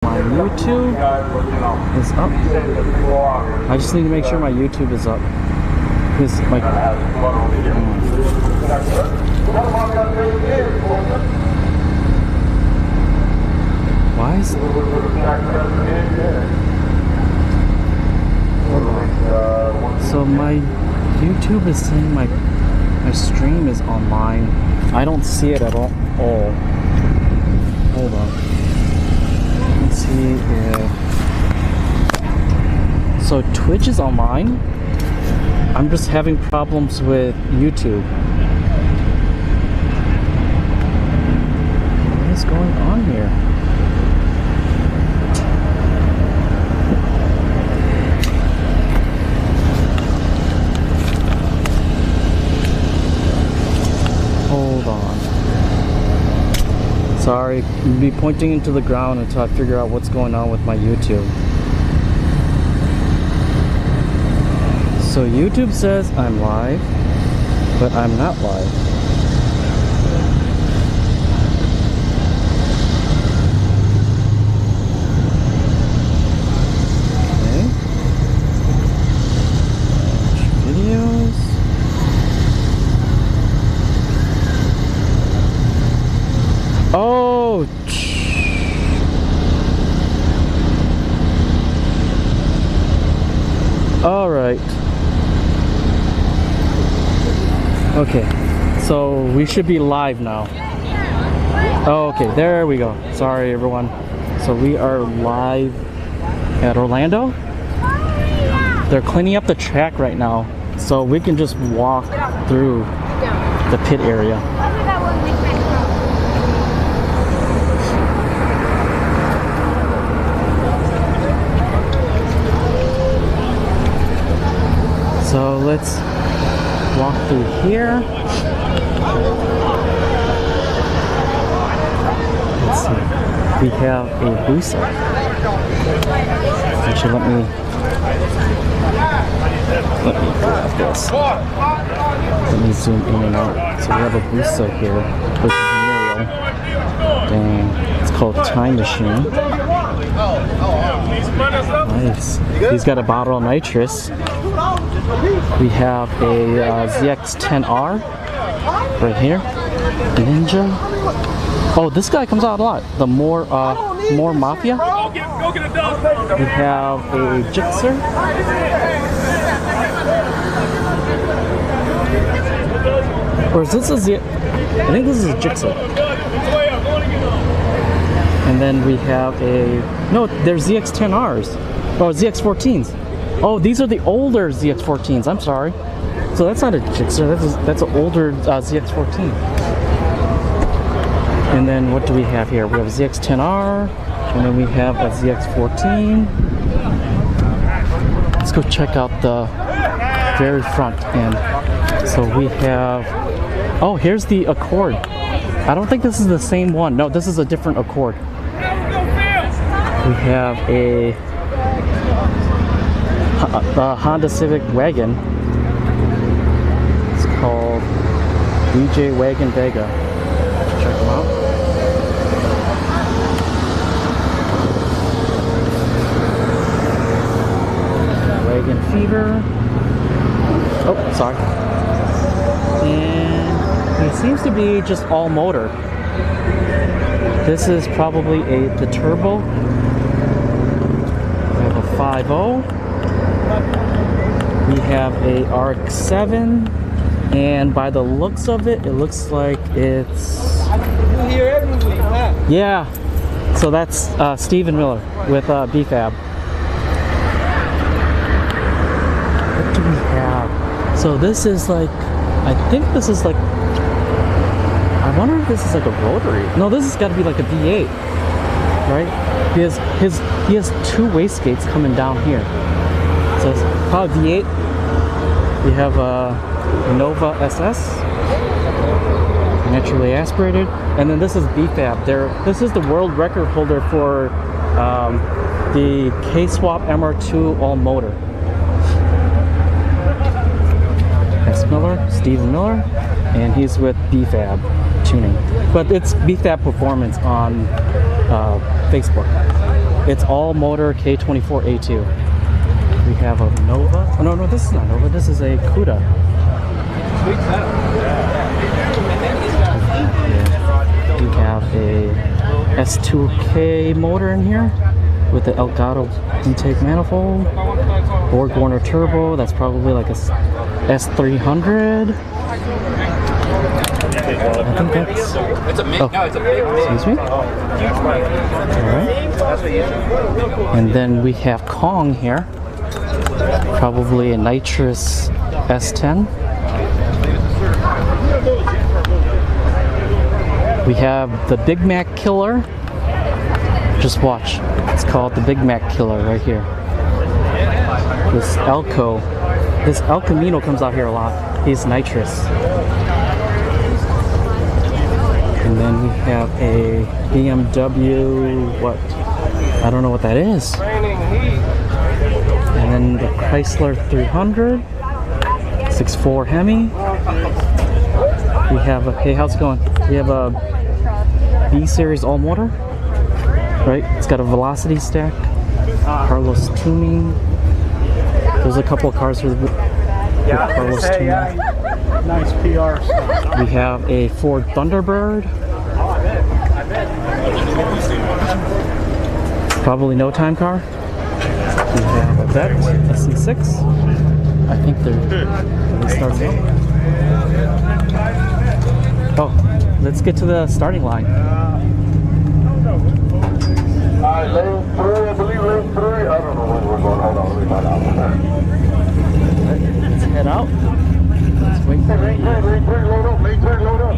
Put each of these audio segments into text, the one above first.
My YouTube is up. I just need to make sure my YouTube is up. Because my why is so my YouTube is saying my stream is online. I don't see it at all. Oh, hold on. Let's see if so Twitch is online. I'm just having problems with YouTube. What is going on here? Hold on. Sorry, I'll be pointing into the ground until I figure out what's going on with my YouTube. So YouTube says I'm live, but I'm not live. Okay. Videos. Oh! All right. Okay, so we should be live now. Oh, okay, there we go. Sorry, everyone. So we are live at Orlando. They're cleaning up the track right now, so we can just walk through the pit area. So let's walk through here. Let's see. We have a booster. Actually, let me grab this. Let me zoom in and out. So we have a booster here with Muriel. Dang, it's called Time Machine. Nice. He's got a bottle of nitrous. We have a ZX-10R right here. Ninja. Oh, this guy comes out a lot. The more Mafia. We have a Gixxer. Or is this a Z? I think this is a Gixxer. And then we have a no. There's ZX-10Rs. Oh, ZX-14s. Oh, these are the older ZX-14s. I'm sorry. So that's not a Gixxer. That's an older ZX-14. And then what do we have here? We have a ZX-10R, and then we have a ZX-14. Let's go check out the very front end. So we have. Oh, here's the Accord. I don't think this is the same one. No, this is a different Accord. We have a Honda Civic wagon. It's called DJ Wagon Vega. Check them out. Wagon Fever. Oh, sorry. And it seems to be just all motor. This is probably the turbo. We have a 5.0. We have a RX-7, and by the looks of it, it looks like it's here every week, huh? Yeah. So that's Stephen Miller with BFAB. What do we have? So this is like, I think this is like, I wonder if this is like a rotary. No, this has got to be like a V8, right? He has two wastegates coming down here. So it's probably V8. We have a Nova SS, naturally aspirated, and then this is BFAB. This is the world record holder for the K-Swap MR2 all motor. S. Miller, Stephen Miller, and he's with BFAB tuning. But it's BFAB Performance on Facebook. It's all motor K24A2. We have a Nova. Oh, no, this is not Nova. This is a Cuda. Sweet setup. We have a S2K motor in here with the Elgato intake manifold. Borg Warner turbo. That's probably like a S300. I think that's... It's a big, oh, no, it's a big. excuse me. Alright. And then we have Kong here. Probably a nitrous S10. We have the Big Mac Killer. Just watch. It's called the Big Mac Killer right here. This Elco. This El Camino comes out here a lot. He's nitrous. And then we have a BMW, what? I don't know what that is. And then the Chrysler 300, 6.4 Hemi. We have a, hey, how's it going? We have a B-Series all-motor, right? It's got a velocity stack, Carlos tuning. There's a couple of cars with Carlos tuning. Nice PR stuff. We have a Ford Thunderbird. Probably no time car. We have a Vet SC6. I think they started out. Oh, let's get to the starting line. Lane 3, I believe lane 3. I don't know when we're going. Hold on, let me find out. Let's head out. Let's wait for Lane 3, load up. Lane 3, load up.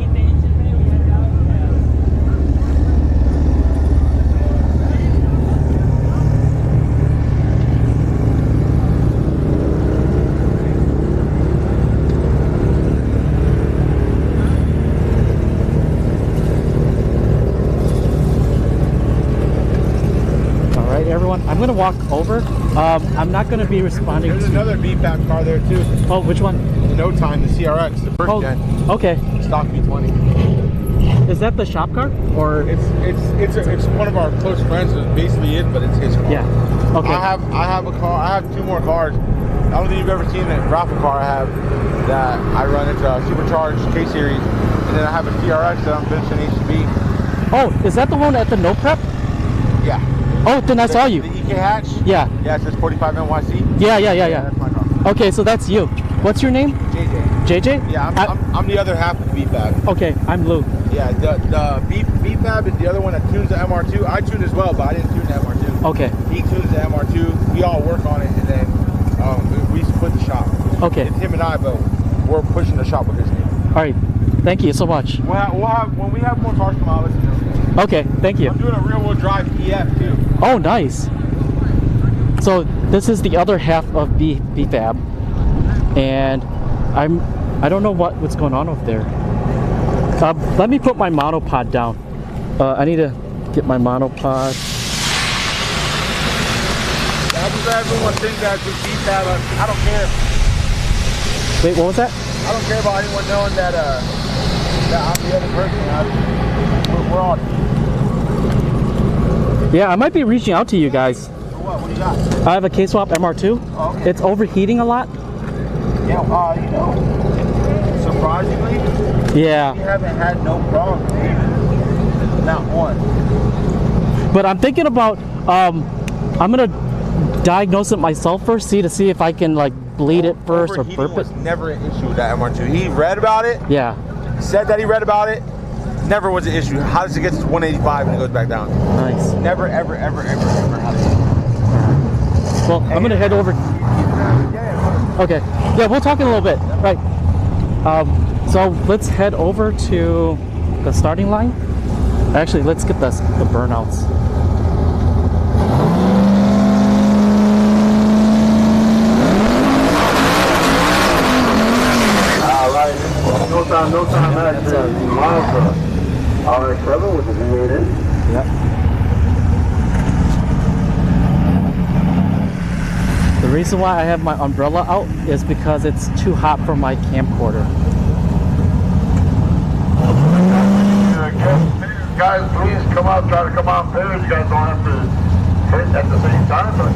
everyone. I'm gonna walk over. I'm not gonna be responding. There's to... another beatback car there too. Oh, which one? No Time, the CRX, the first gen. Okay. Stock V20. Is that the shop car, or it's one of our close friends. It's basically it, but it's his car. Yeah. Okay. I have a car. I have two more cars. I don't think you've ever seen that raffle car I have that I run. It's a supercharged K series, and then I have a CRX that I'm finishing HCB. Oh, is that the one at the no prep? Yeah. Oh, then I saw you. The EK hatch. Yeah. Yeah, it says 45 NYC. Yeah. That's my car. Okay, so that's you. What's your name? JJ. JJ? Yeah, I'm the other half of the B-Fab. Okay, I'm Lou. Yeah, the B-Fab is the other one that tunes the MR2. I tune as well, but I didn't tune the MR2. Okay. He tunes the MR2. We all work on it, and then we split the shop. Okay. It's him and I, but we're pushing the shop with his name. All right. Thank you so much. We'll have when we have more cars come out, let's do it. Okay, thank you. I'm doing a rear-wheel drive EF too. Oh, nice. So this is the other half of B-Fab, and I don't know what's going on over there. Let me put my monopod down. I need to get my monopod. Everyone thinks that with B-Fab, I don't care. Wait, what was that? I don't care about anyone knowing that I'm the other person. We're all. Yeah, I might be reaching out to you guys. What do you got? I have a K-Swap MR2. Oh, okay. It's overheating a lot. Yeah, surprisingly, Yeah. we haven't had no problem. Not one. But I'm thinking about, I'm gonna diagnose it myself first, see if I can like bleed it first or burp it. Was never an issue with that MR2. He read about it. Yeah. Said that he read about it. Never was an issue. How does it get to 185 and it goes back down? Nice. Never, ever had an issue. Well, I'm gonna head over. Okay. Yeah, we'll talk in a little bit. Right. So let's head over to the starting line. Actually, let's get the burnouts. No time action. Mazda. RX-7 with the V8 in. Yep. The reason why I have my umbrella out is because it's too hot for my camcorder. Guys, please come out. Try to come out there. You guys don't have to hit at the same time, but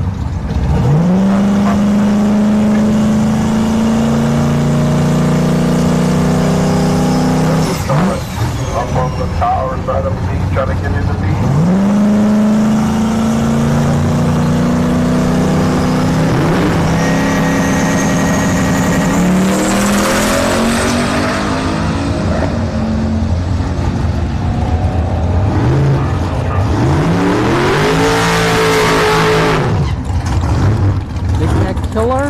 up on the tower side of the beach, trying to get in the beach. Killer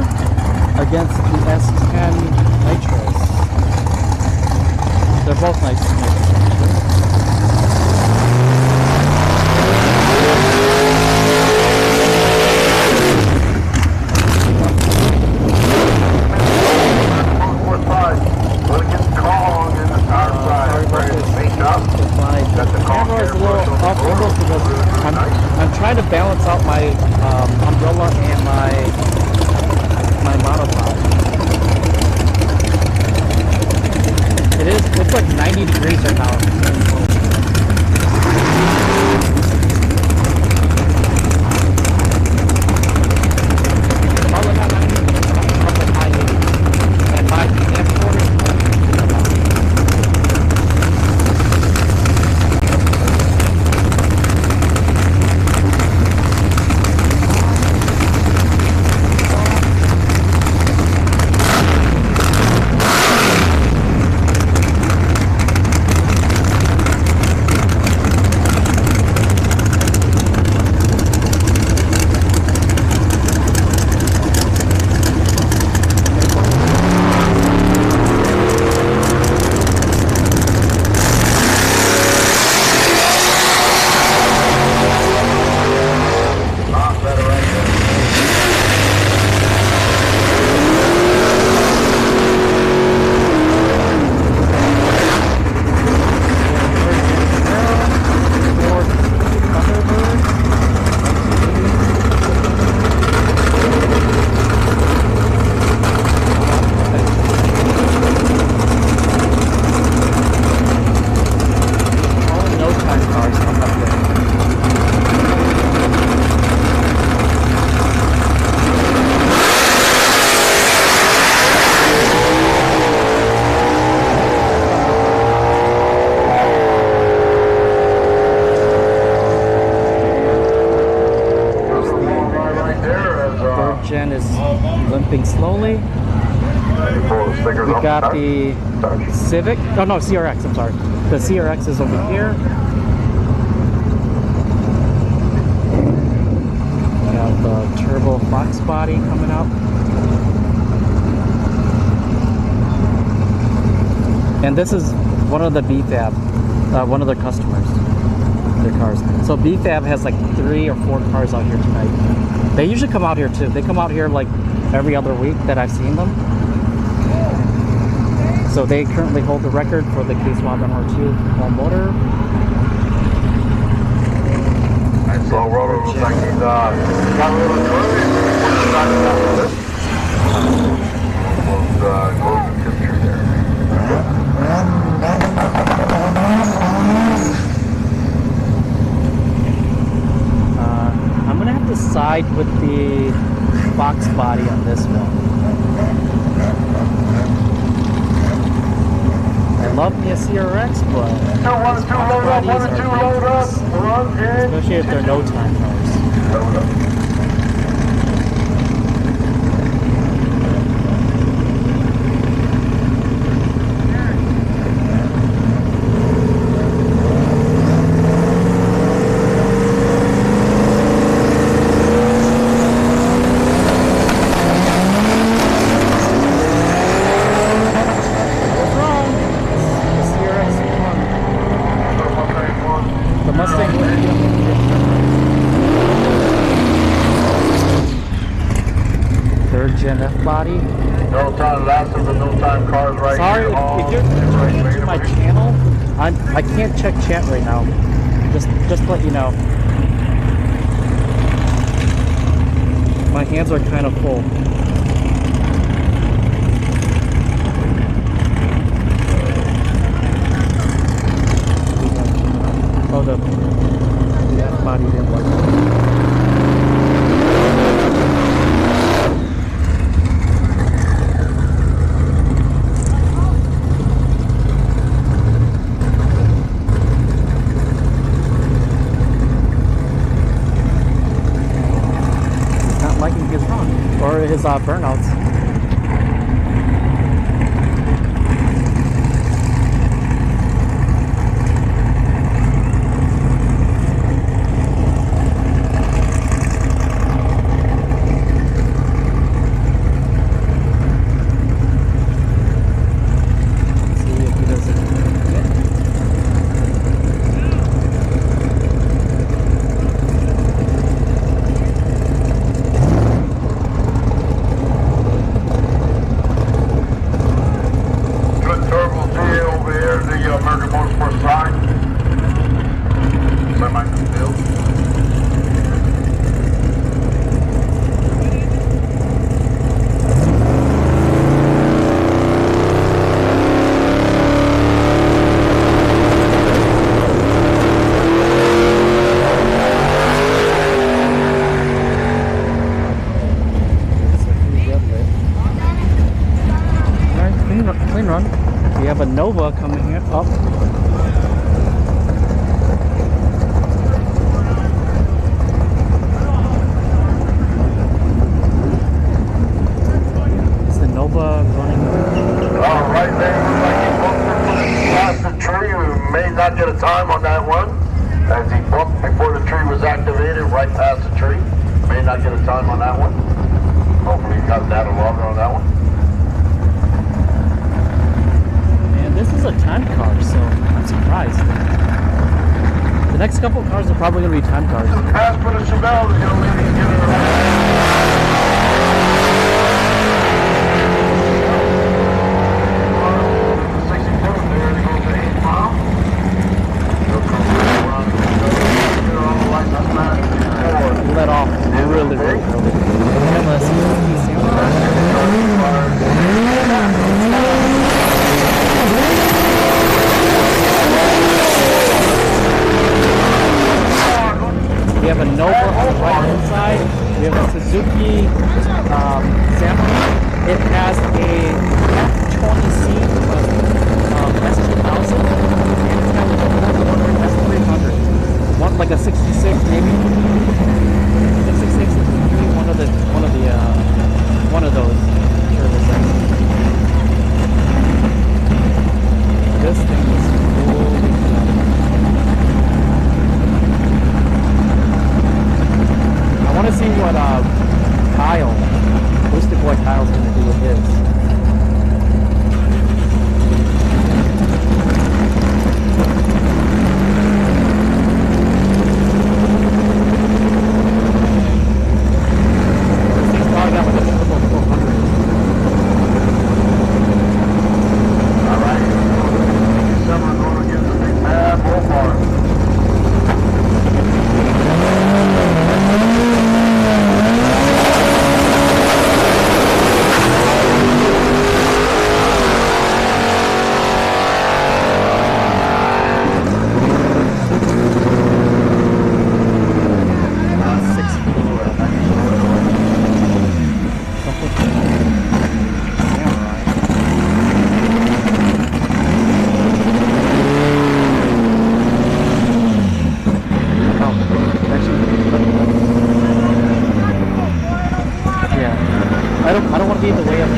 against the S10 Nitros. They're both nice to make. My camera is a little off focus because I'm trying to balance out my umbrella and my monopod. It's like 90 degrees right now. Probably not 90, probably high 80s. And my camcorder is Gen is limping slowly. We got the Civic. Oh no, CRX. I'm sorry. The CRX is over here. We got the Turbo Fox body coming up. And this is one of the BFAB, one of their customers, their cars. So BFAB has like 3 or 4 cars out here tonight. They usually come out here too. They come out here like every other week that I've seen them. So they currently hold the record for the K-Swap MR2 all motor. Nice slow roller, looks like he's got a little curve. Almost golden temperature there. I'm gonna have to side with the Fox body on this one. I love me a CRX, but especially if they're no time cars. Gen F body. No time lapses and no time cars right Sorry, here. if you're tuning into my channel, I can't check chat right now. Just to let you know. My hands are kind of full. Oh, the F body didn't work. part of his burnouts. Nova coming here up. Is the Nova running? Right there, looks like he bumped past the tree. We may not get a time on that one, as he bumped before the tree was activated, right past the tree. May not get a time on that one. Hopefully he got data logger on that one. This is a time car, so I'm surprised. The next couple of cars are probably going to be time cars. Pass for the Chevelle, the young lady get her let off really early. We have a Nova on the right hand side. We have a Suzuki Samurai. It has a F20C S2000 and it's got a S300. One like a 66 maybe. 66, one of those. This thing is cool. I want to see what Kyle, Acoustic Boy Kyle's going to do with his. This thing's probably got like a triple 400. All right. Summer going against the big bad Bullfarm. I don't want to be in the way of him.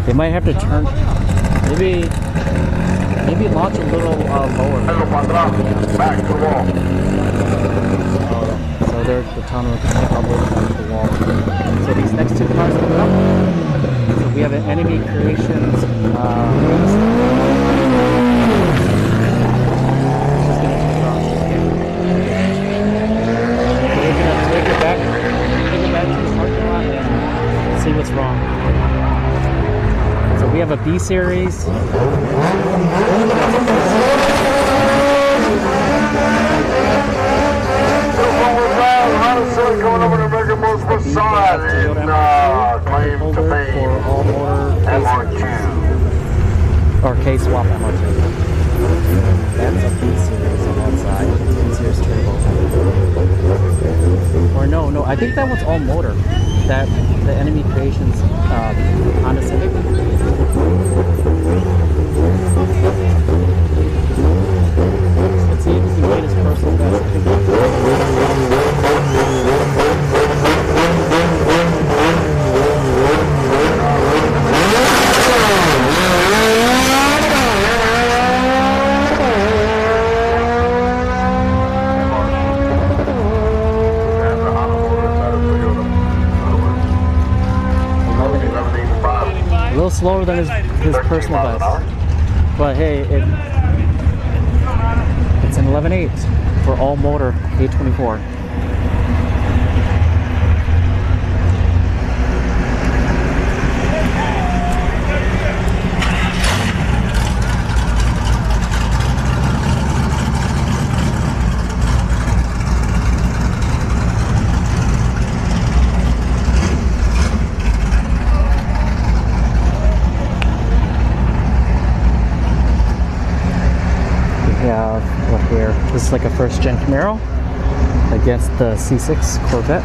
They might have to turn, maybe launch a little lower. Back to the wall. So there's the tunnel, probably back to the wall. So these next two cars coming up. So we have an Enemy Creations. Take it back to the parking lot and see what's wrong. So we have a B series. Going over to Mega Motorsport side and claim to fame for all motor MR2. Or K-swap MR2. That's a B series on that side. B series turbo. Or no, I think that one's all motor. That the Enemy Creations Honda Civic. Let's see if he can get his personal best. A little slower than his personal best. But hey, it's an 11.8 for all motor A24. Here, this is like a first gen Camaro against the C6 Corvette.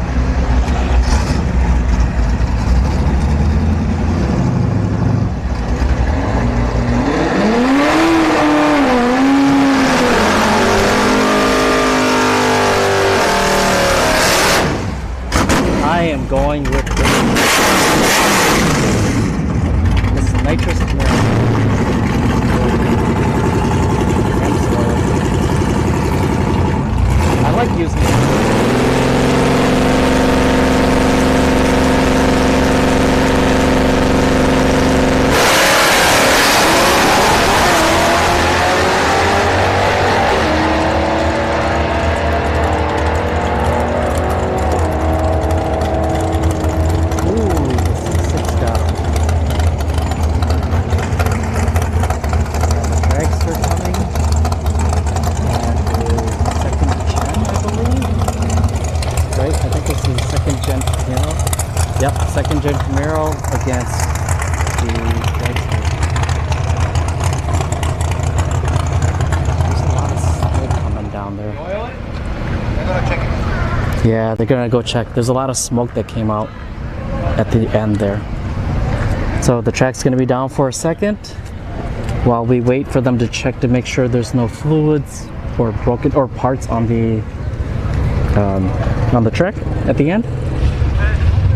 I am going with this nitrous Camaro. I like using it. Yep, second gen Camaro against the Dragster. There's a lot of smoke coming down there. Oil it? They're gonna check it. Yeah, they're gonna go check. There's a lot of smoke that came out at the end there. So the track's gonna be down for a second while we wait for them to check to make sure there's no fluids or broken or parts on the track at the end.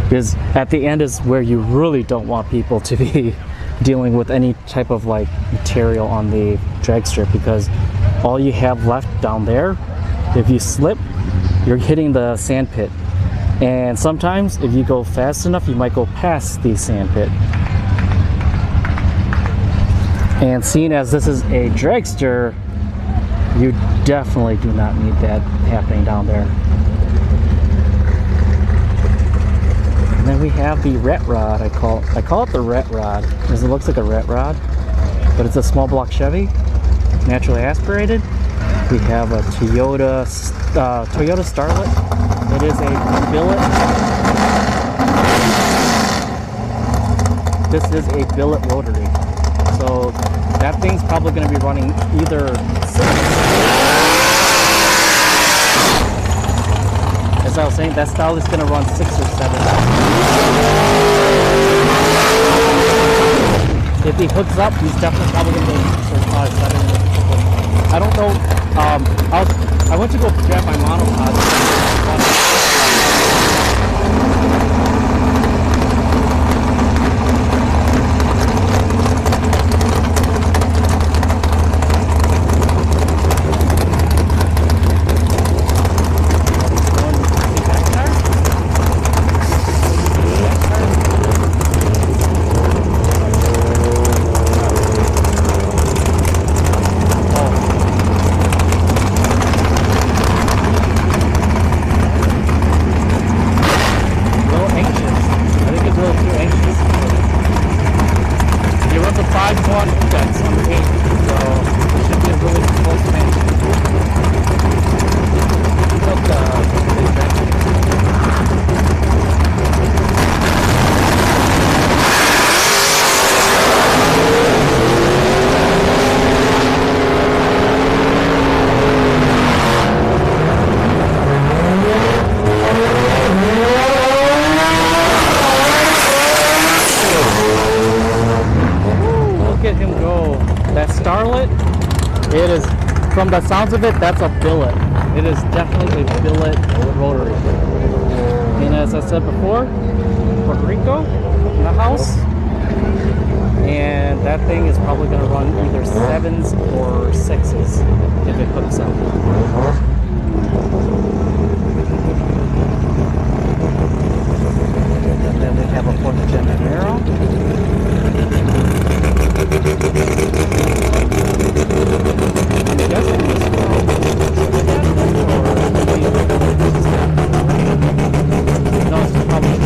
Because at the end is where you really don't want people to be dealing with any type of like material on the drag strip, because all you have left down there, if you slip, you're hitting the sand pit. And sometimes if you go fast enough, you might go past the sand pit. And seeing as this is a dragster, you definitely do not need that happening down there. And then we have the rat rod. I call it the rat rod because it looks like a rat rod, but it's a small block Chevy, naturally aspirated. We have a Toyota Starlet. It is a billet. This is a billet rotary. So that thing's probably going to be running either 6. As I was saying, that style is going to run 6 or 7. If he hooks up, he's definitely probably going to go 6 or 7. I don't know. I went to go grab my monopod. from the sounds of it, that's a billet. It is definitely a billet rotary. And as I said before, Puerto Rico in the house, and that thing is probably going to run either 7s or 6s if it hooks up. And then we have a 4th gen Camaro. I'm guessing this no, it's probably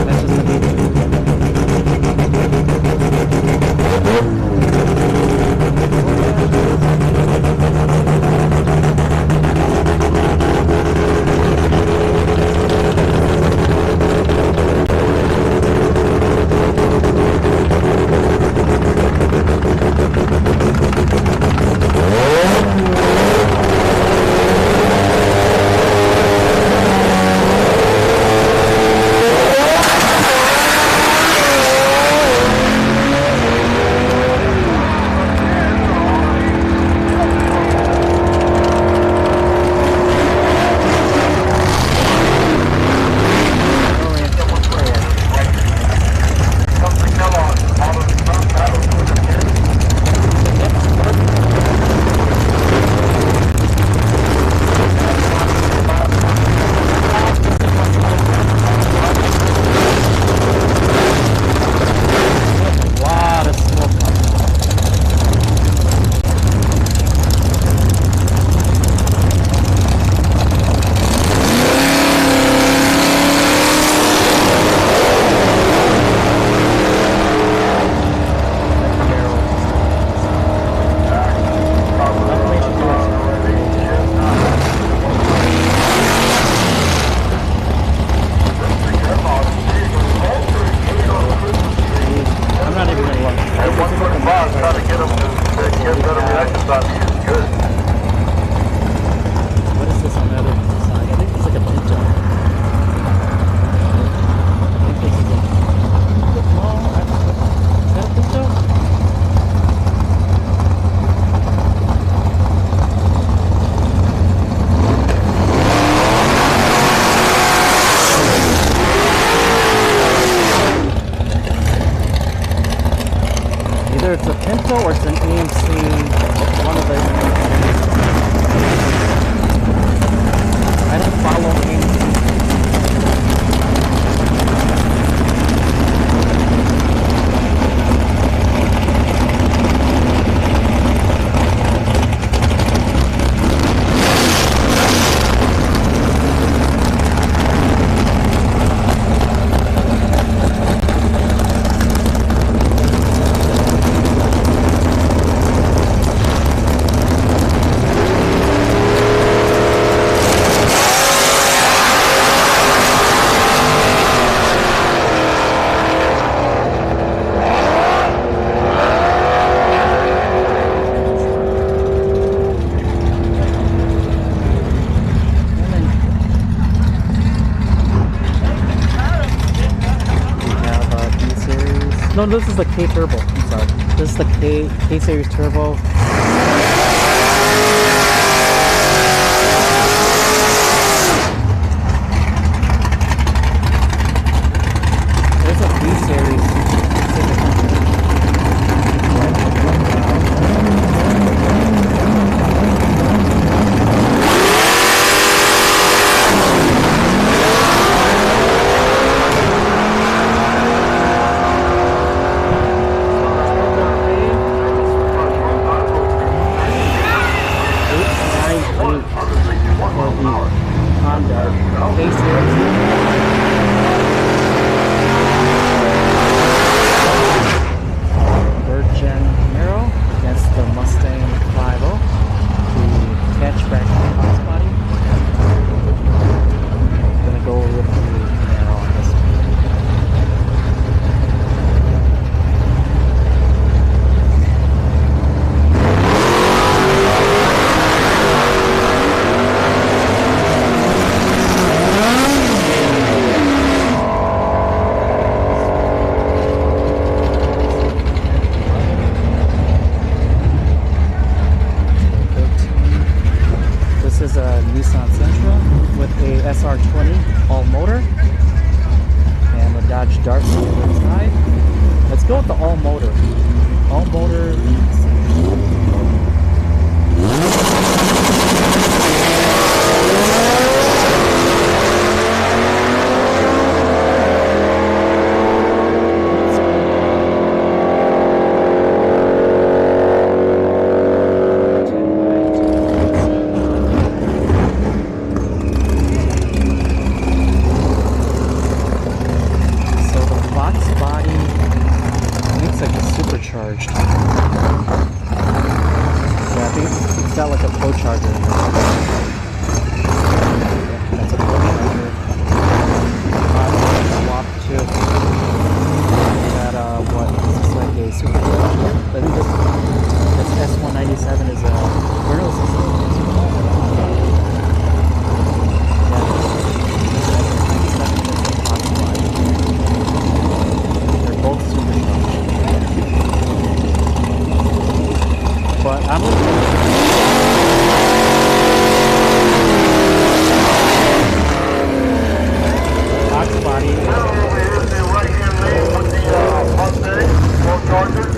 that's just a Pinto or it's an AMC, one of the I don't follow AMC. No, this is the K Turbo. I'm sorry. This is the K Series Turbo. There's a B Series. a Nissan Sentra with a SR20 all motor and a Dodge Dart on the other side. Let's go with the all motor. All motor. Supercharged. Yeah, I think it's got like a pro charger in it. Yeah, that's a pro charger. Swap too. That what? Is this like a supercharger? I think this S197 is a. Where is this? They're both supercharged. But I'm looking at box body. Now over here is the right-hand lane with the Funday, full charger.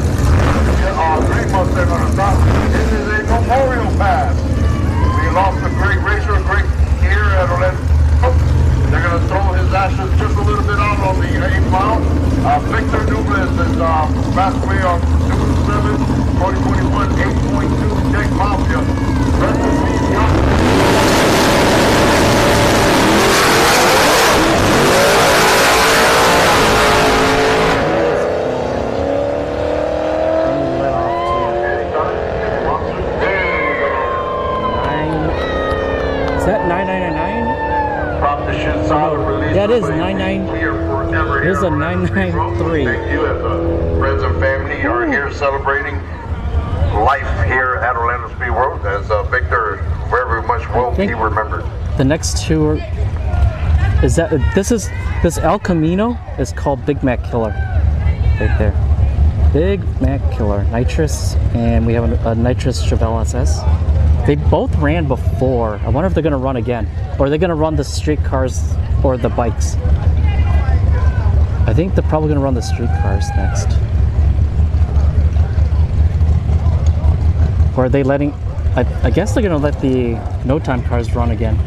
Green Mustang on the top. This is a memorial pass. We lost a great racer, a great here at Orlando. They're going to throw his ashes just a little bit out on the 8 mile. Victor Nubes is passed away on June 7, 2021, 8.2 Deck Mafia. Rest in peace, young. Is that 999? Yeah, it is 99. Here's a 993. Thank you, as friends and family are here celebrating life here at Orlando Speed World. As Victor very much will be remembered. The next two are, is that this El Camino is called Big Mac Killer, right there. Big Mac Killer, nitrous, and we have a nitrous Chevelle SS. They both ran before. I wonder if they're gonna run again, or are they gonna run the street cars or the bikes? I think they're probably gonna run the street cars next. Or are they letting? I guess they're gonna let the no time cars run again.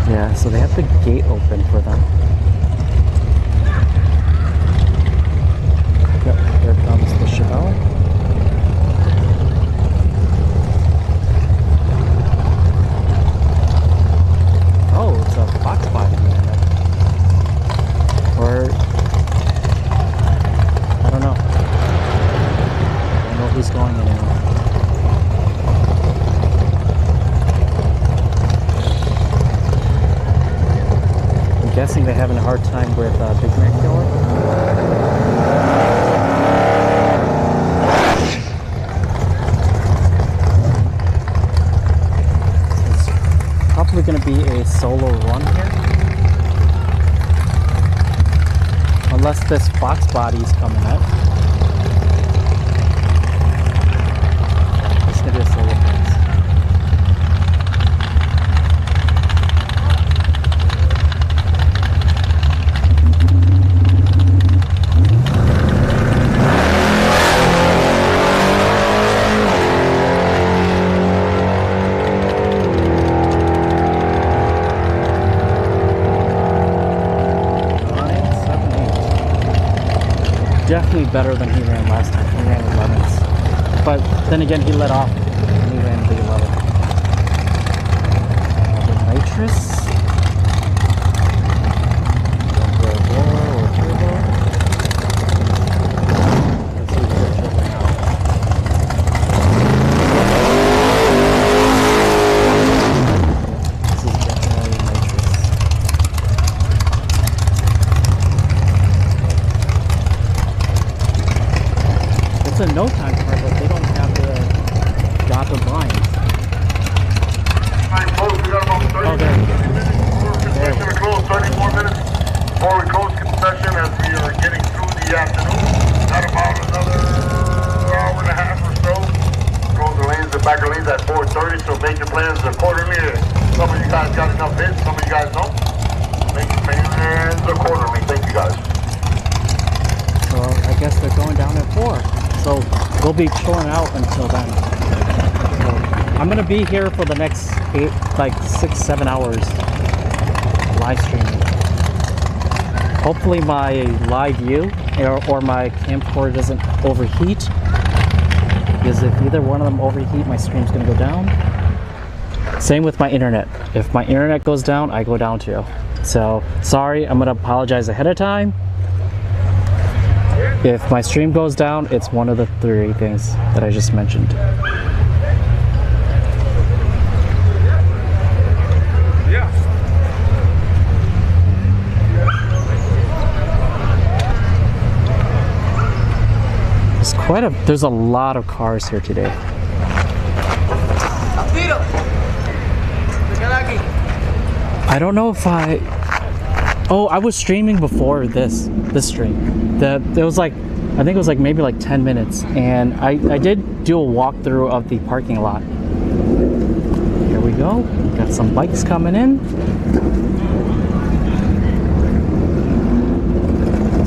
Yeah, so they have the gate open for them. Yep, here comes the Chevelle. Oh, it's a box body. Or I don't know. I don't know who's going anymore. I'm guessing they're having a hard time with Big Mac Killer. Probably going to be a solo run here, unless this box body is coming out. It's going to be a solo race. Definitely better than he ran last time. He ran 11s. But then again, he let off and he ran the 11. The nitrous. Or turbo. Let's see what's turbo now. This is definitely nitrous. It's a no time car, but they don't have the dotted lines. Oh, there. Concession to close 34 minutes before we close concession as we are getting through the the afternoon. Got about another hour and a half or so. Closing lanes and back lanes at 4:30, so make your plans accordingly. Some of you guys got enough hits, some of you guys don't. Make your plans accordingly. Thank you guys. So I guess they're going down at 4. So we'll be chilling out until then. So I'm gonna be here for the next 6-7 hours live streaming. Hopefully my live view or my camcorder doesn't overheat, because if either one of them overheat, my stream's gonna go down. Same with my internet. If my internet goes down, I go down too. So sorry, I'm gonna apologize ahead of time. If my stream goes down, it's one of the 3 things that I just mentioned. There's a lot of cars here today. I don't know if I was streaming before this stream. It was like, I think it was like maybe like 10 minutes, and I did do a walkthrough of the parking lot. Here we go. Got some bikes coming in.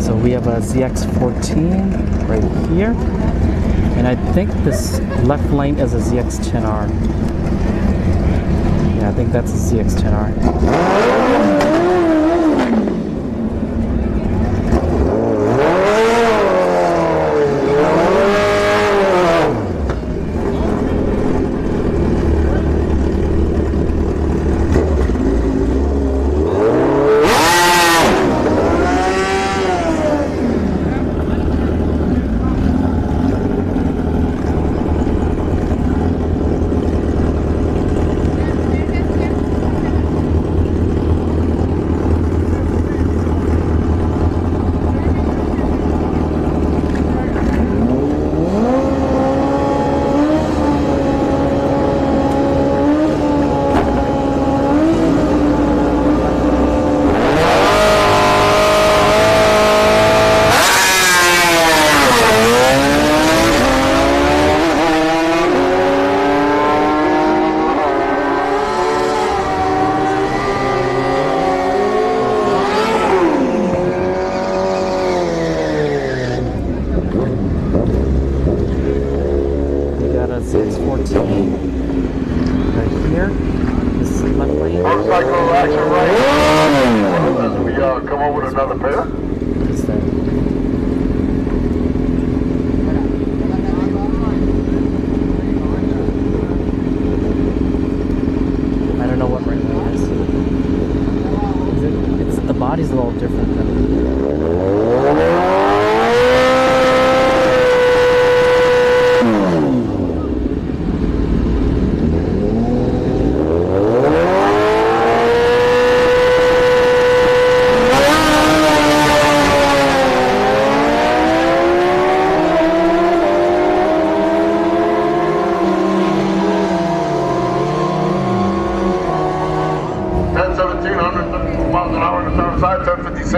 So we have a ZX14 right here, and I think this left lane is a ZX10R. Yeah, I think that's a ZX10R.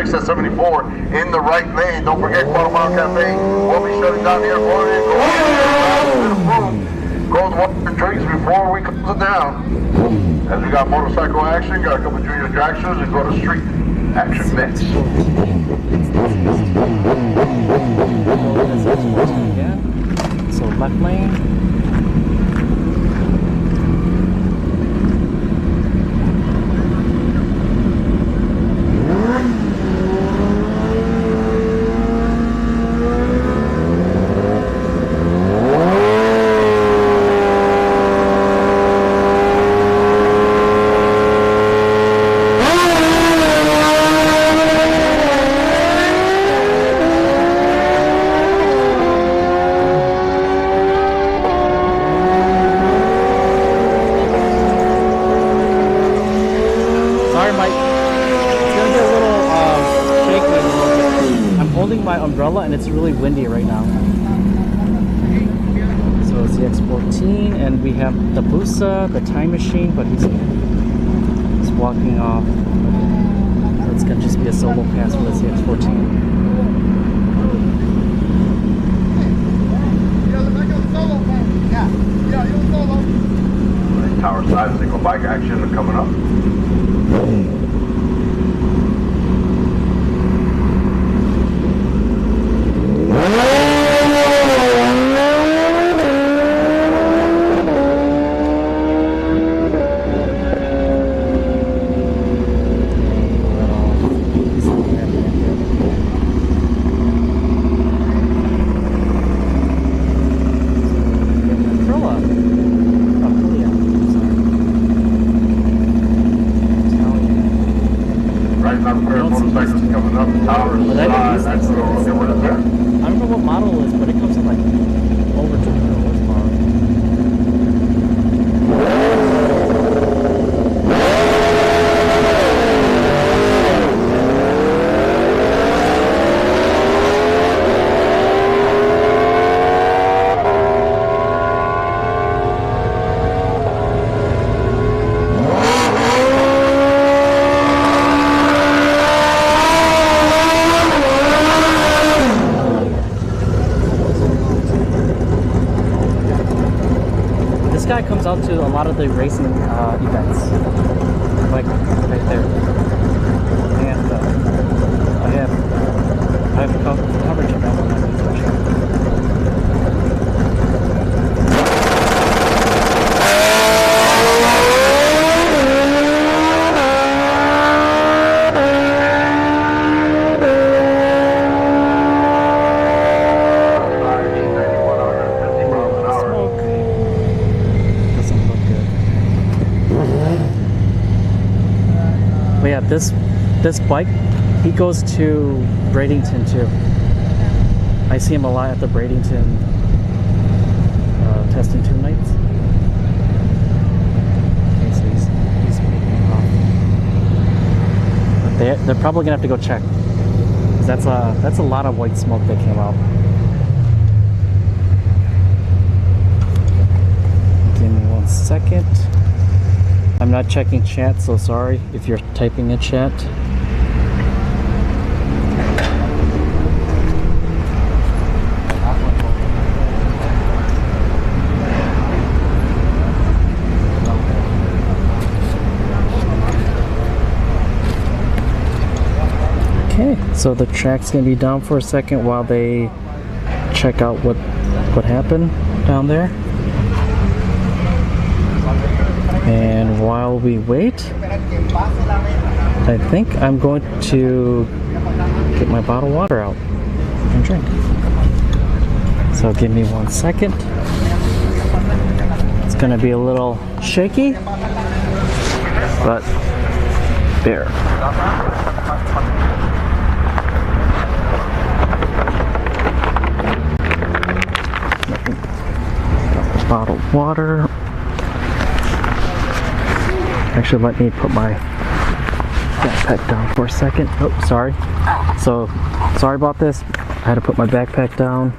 At 74 in the right lane. Don't forget Guatemala Cafe. We'll be shutting down here for you. Go to water drinks before we close it down. As we got motorcycle action, got a couple of junior drag shows, and go to street action next. So left lane. And it's really windy right now. So it's the X14, and we have the Busa, the time machine, but he's walking off. So it's gonna just be a solo pass for the CX14. bike action coming up. Out to a lot of the racing events, like right there, and I have coverage of that on my YouTube channel. This bike, he goes to Bradenton too. I see him a lot at the Bradenton testing tube nights. Okay, so he's making off. But they're probably gonna have to go check, because that's a lot of white smoke that came out. Give me 1 second. I'm not checking chat, so sorry if you're typing in chat. Okay, so the track's gonna be down for a second while they check out what happened down there. And while we wait, I think I'm going to get my bottle of water out and drink. So give me 1 second. It's gonna be a little shaky, but there. Bottled water. Actually, let me put my backpack down for a second. Oh, sorry. So, sorry about this. I had to put my backpack down.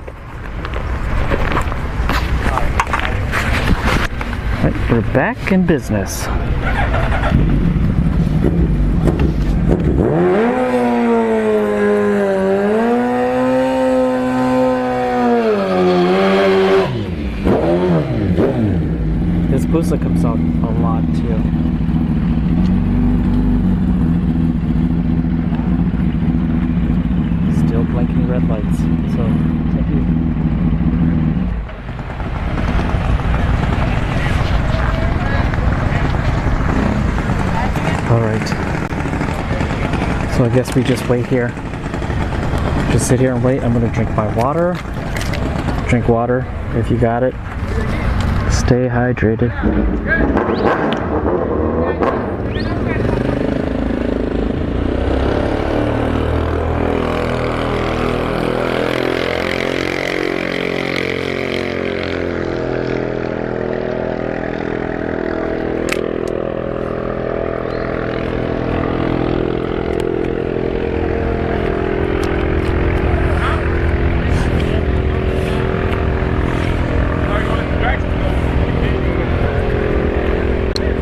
All right, we're back in business. This Busa comes out a lot too. Still blinking red lights, so thank you. Alright. So I guess we just wait here. Just sit here and wait. I'm gonna drink my water. Drink water if you got it. Stay hydrated.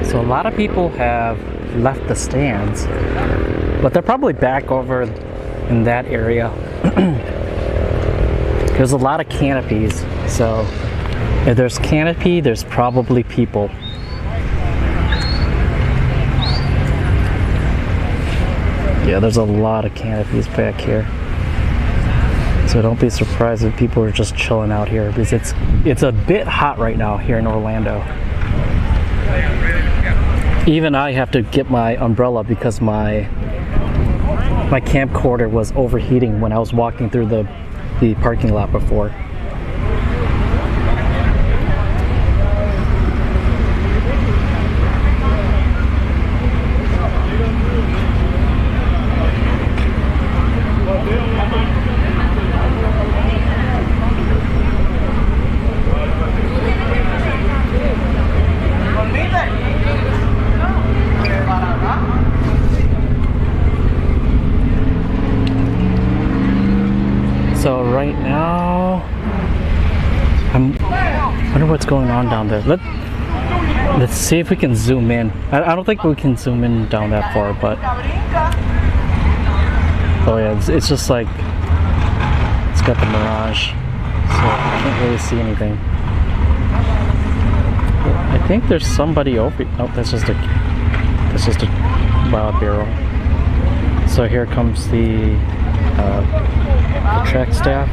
So a lot of people have left the stands, but they're probably back over in that area. There's a lot of canopies, so if there's canopy, there's probably people. Yeah, there's a lot of canopies back here. So don't be surprised if people are just chilling out here, because it's a bit hot right now here in Orlando. Even I have to get my umbrella because my camcorder was overheating when I was walking through the parking lot before. So right now, I wonder what's going on down there. Let's see if we can zoom in. I don't think we can zoom in down that far, but oh yeah, it's just like it's got the mirage, so I can't really see anything. I think there's somebody over. Oh, that's just a wild barrel. So here comes the track staff.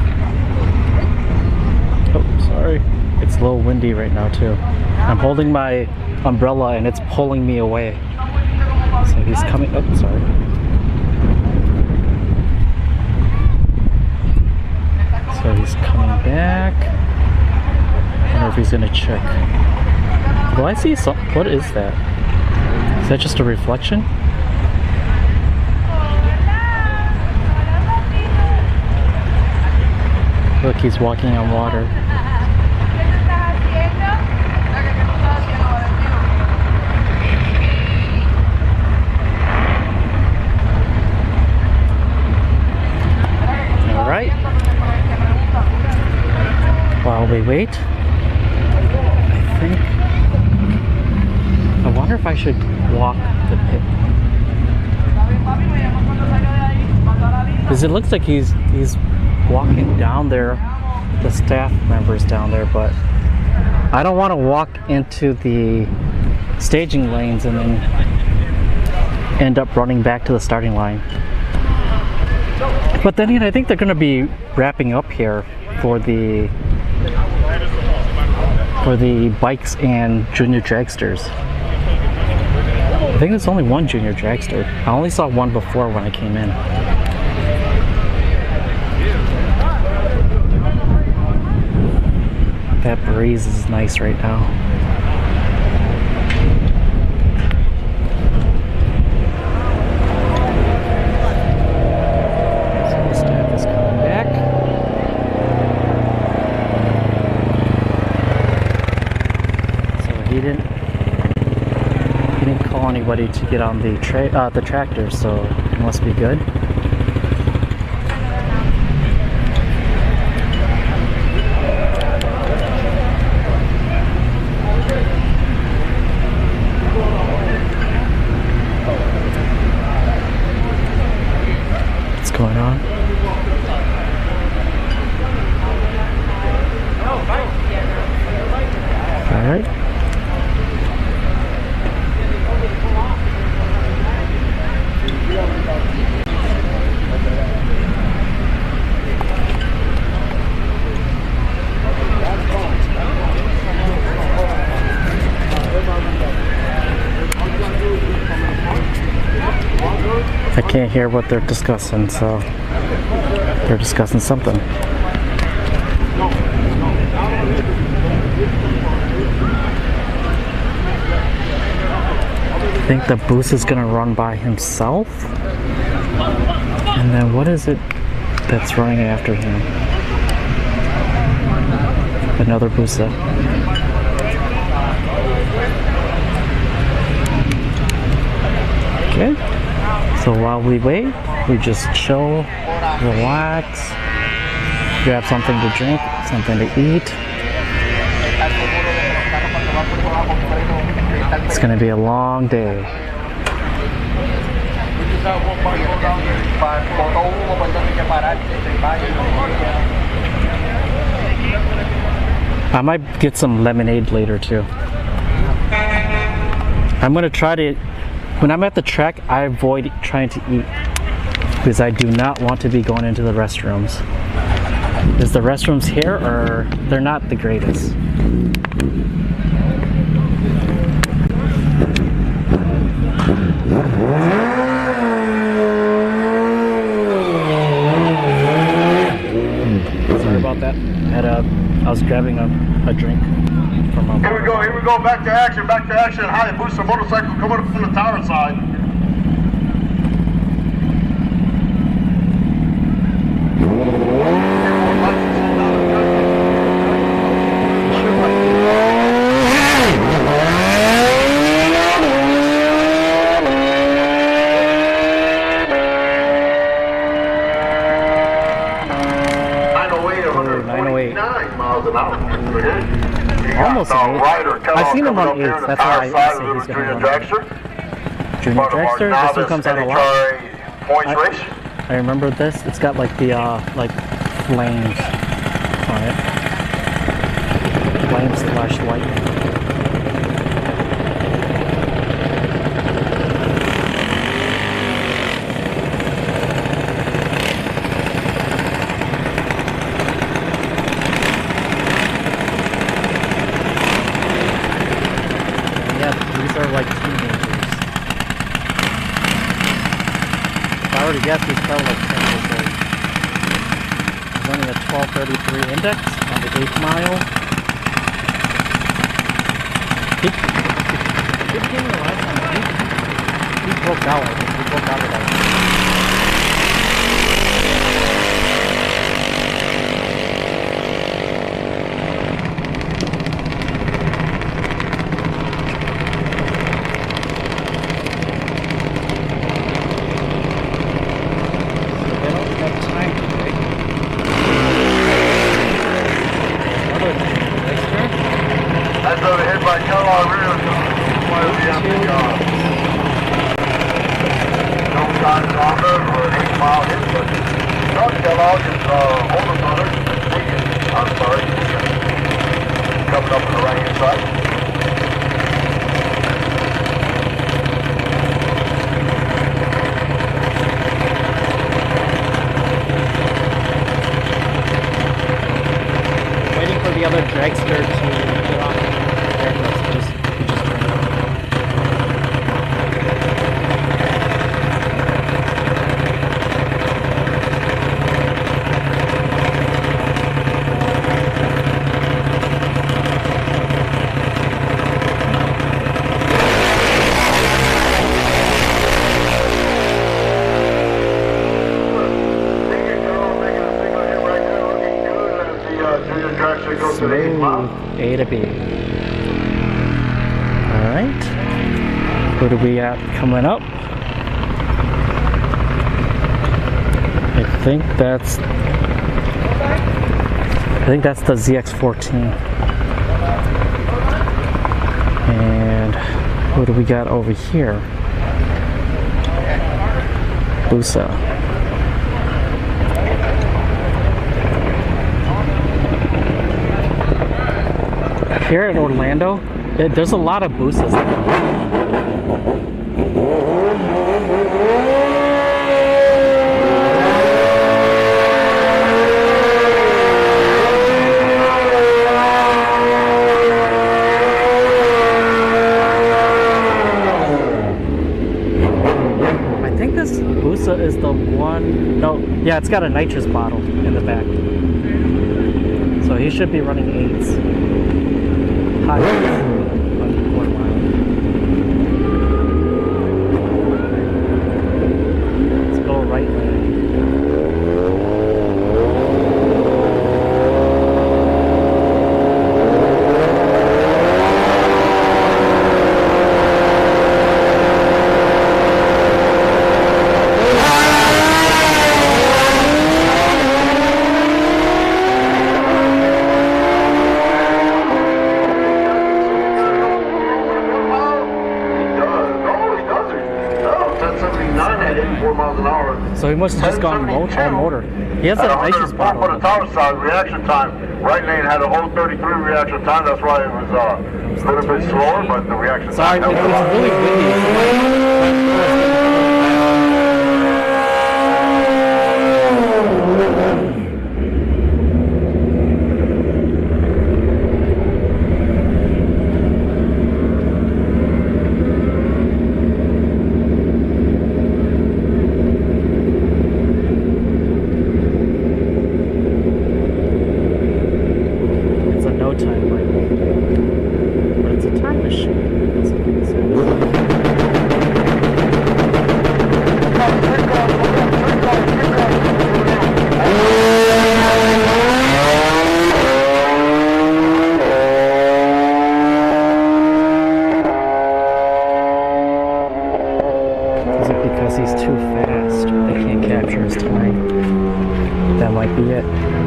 Oh, sorry. It's a little windy right now too. I'm holding my umbrella and it's pulling me away. So he's coming. Oh, sorry. So he's coming back. I wonder if he's gonna check. Well, I see some. What is that? Is that just a reflection? Look, he's walking on water. All right. While we wait, I wonder if I should walk the pit. Because it looks like he's walking down there, the staff members down there, but I don't want to walk into the staging lanes and then end up running back to the starting line. But then again, I think they're going to be wrapping up here for the bikes and junior dragsters. I think there's only one junior dragster. I only saw one before when I came in. That breeze is nice right now. So the staff is coming back. So he didn't call anybody to get on the tractor, so it must be good. Going on. All right. I can't hear what they're discussing, so they're discussing something. I think the boost is gonna run by himself. And then what is it that's running after him? Another booster. Okay. So while we wait, we just chill, relax, grab something to drink, something to eat. It's gonna be a long day. I might get some lemonade later too. I'm gonna try to, when I'm at the track, I avoid trying to eat because I do not want to be going into the restrooms. Is the restrooms here, or they're not the greatest? Sorry about that. I was grabbing a drink from a... Here we go, back to action, Hi, booster motorcycle coming up from the tower side. Almost I've seen him on 8s, that's why I say he's going to run. Junior Dragster, this one comes out a lot. I remember this, it's got like the like flames on it. Flames slash lightning. Like teenagers. I already got these probably like 10 years old. There's only a 1233 index on the 8th mile. He came in the last time. He broke out. I think he broke out of that. Coming up on the right hand side. Waiting for the other dragster to get off. There it goes. Just A to B. Alright. Who do we got coming up? I think that's the ZX14. And who do we got over here? Busa. Here in Orlando, there's a lot of Busas now. I think this Busa is the one, no, yeah, it's got a nitrous bottle in the back. So he should be running 8s. Let's go right lane. So he must have just gone all motor. He has a nitrous bottle. On the tower side, reaction time. Right lane had a whole 33 reaction time. That's why it was a little bit slower, but the reaction time. Sorry, it's really windy.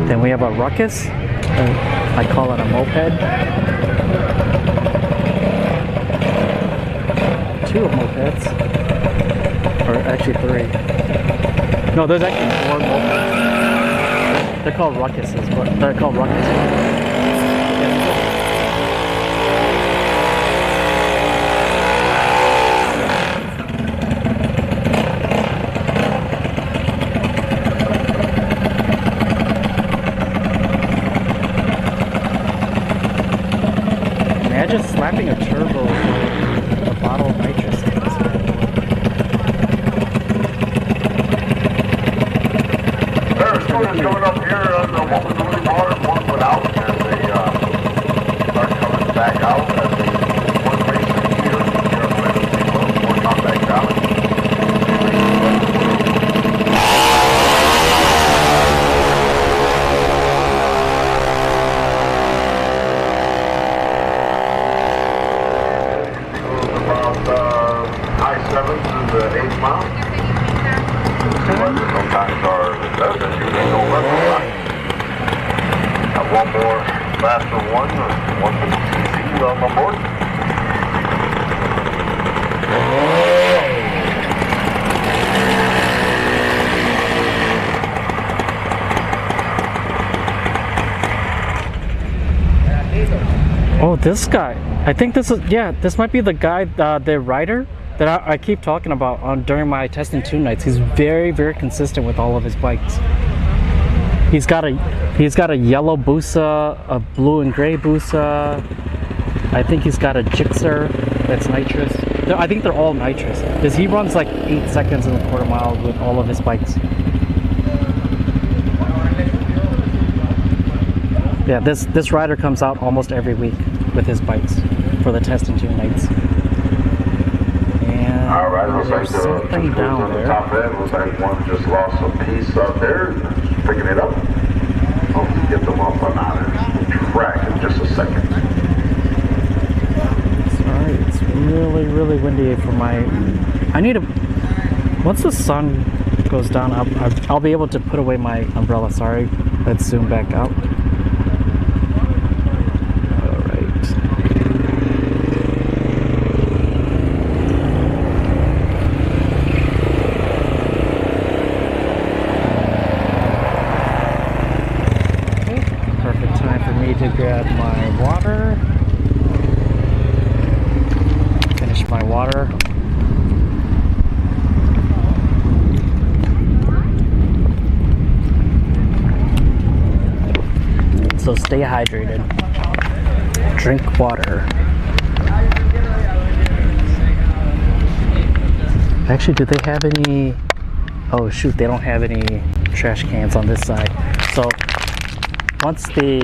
Then we have a ruckus. I call it a moped. 2 mopeds. Or actually 3. No, there's actually 4 mopeds. They're called ruckuses, but they're called ruckus. Just slapping a turbo with a bottle of nitrous. There are students coming up here on the one with the really bar and one without, and they start coming back out as they one race here or come back down. The 8 mile. Sometimes are as you go left or right. Have one more faster one or one for the CC on the board. Oh, this guy. I think this is, yeah, this might be the guy, the rider that I keep talking about during my testing tune nights. He's very, very consistent with all of his bikes. He's got a yellow Busa, a blue and gray Busa. I think he's got a Gixxer that's nitrous. I think they're all nitrous because he runs like 8 seconds in the quarter mile with all of his bikes. Yeah, this rider comes out almost every week with his bikes for the testing tune nights. All right, looks like something down on there. The top end. Looks like one just lost a piece up there. Just picking it up. Hopefully get them up on out of the track in just a second. Sorry, it's really, really windy for my. I need to. Once the sun goes down, I'll be able to put away my umbrella. Sorry, let's zoom back out. To grab my water, finish my water. So stay hydrated, drink water. Actually, do they have any? Oh shoot, they don't have any trash cans on this side. So once they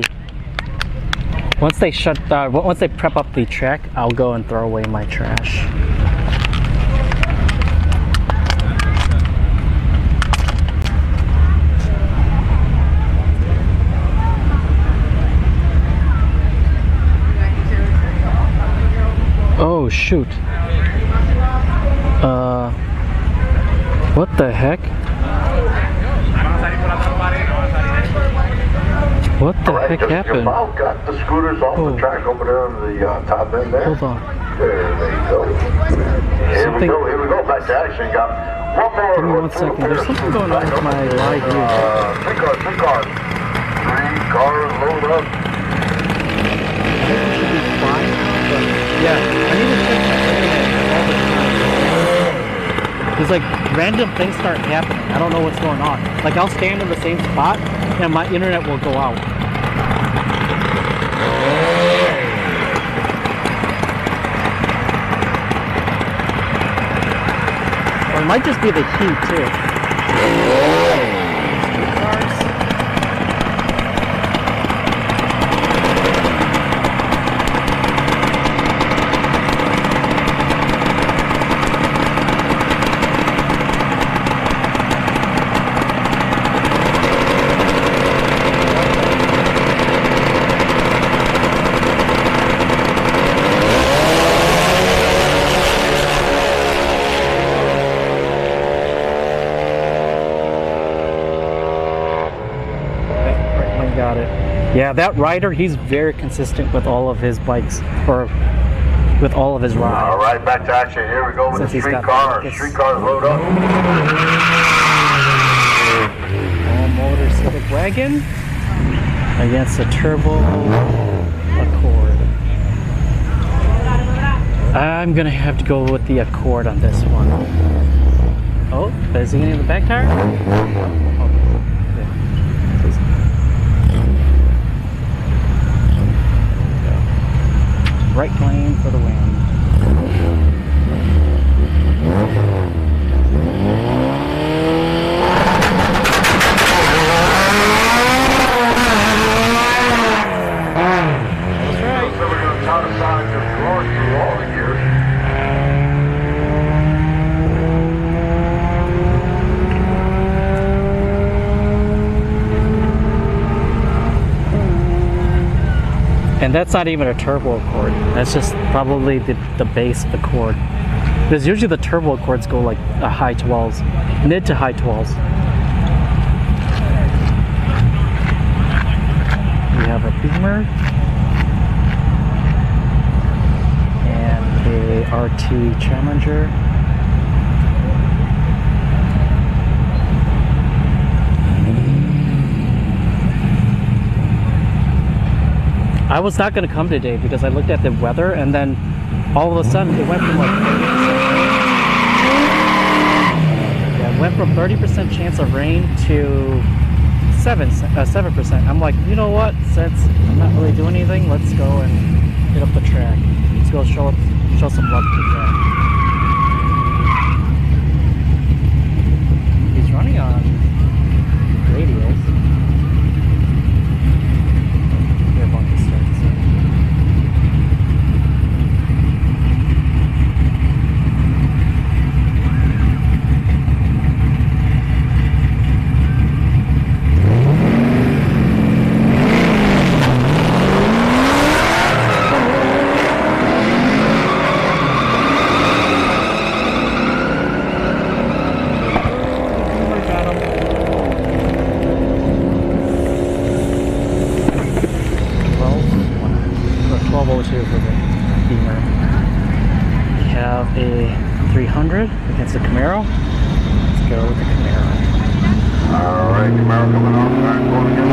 prep up the track, I'll go and throw away my trash. Oh shoot. What the heck? What the heck happened? Got the scooters off the track over there on the top end there. Hold on. There they go. Here we go. Back to action. Got one more. Give me 1 second. There's something going on with my live here. 3 cars. 3 cars load up. It should be fine, but yeah, I need to check my internet all the time. It's like random things start happening. I don't know what's going on. Like I'll stand in the same spot and my internet will go out. Or it might just be the heat too. Got it. Yeah, that rider, he's very consistent with all of his bikes, or with all of his rides. All right, back to action. Here we go with Since the he's got streetcars. Streetcars load up. All-motor Civic Wagon against a turbo Accord. I'm gonna have to go with the Accord on this one. Oh, is he getting the back tire? Oh. Right lane for the win. That's right. So we're going to count aside to glory through all the years. And that's not even a turbo Accord. That's just probably the base of the Accord. Because usually the turbo Accords go like a high 12s, mid to high 12s. We have a Beamer and a RT Challenger. I was not going to come today because I looked at the weather and then all of a sudden it went from like 30% chance of rain to 7%. I'm like, you know what? Since I'm not really doing anything, let's go and hit up the track. Let's go show some love to the track. He's running on radials. Against the Camaro. Let's go with the Camaro. All right, Camaro coming off. Going again.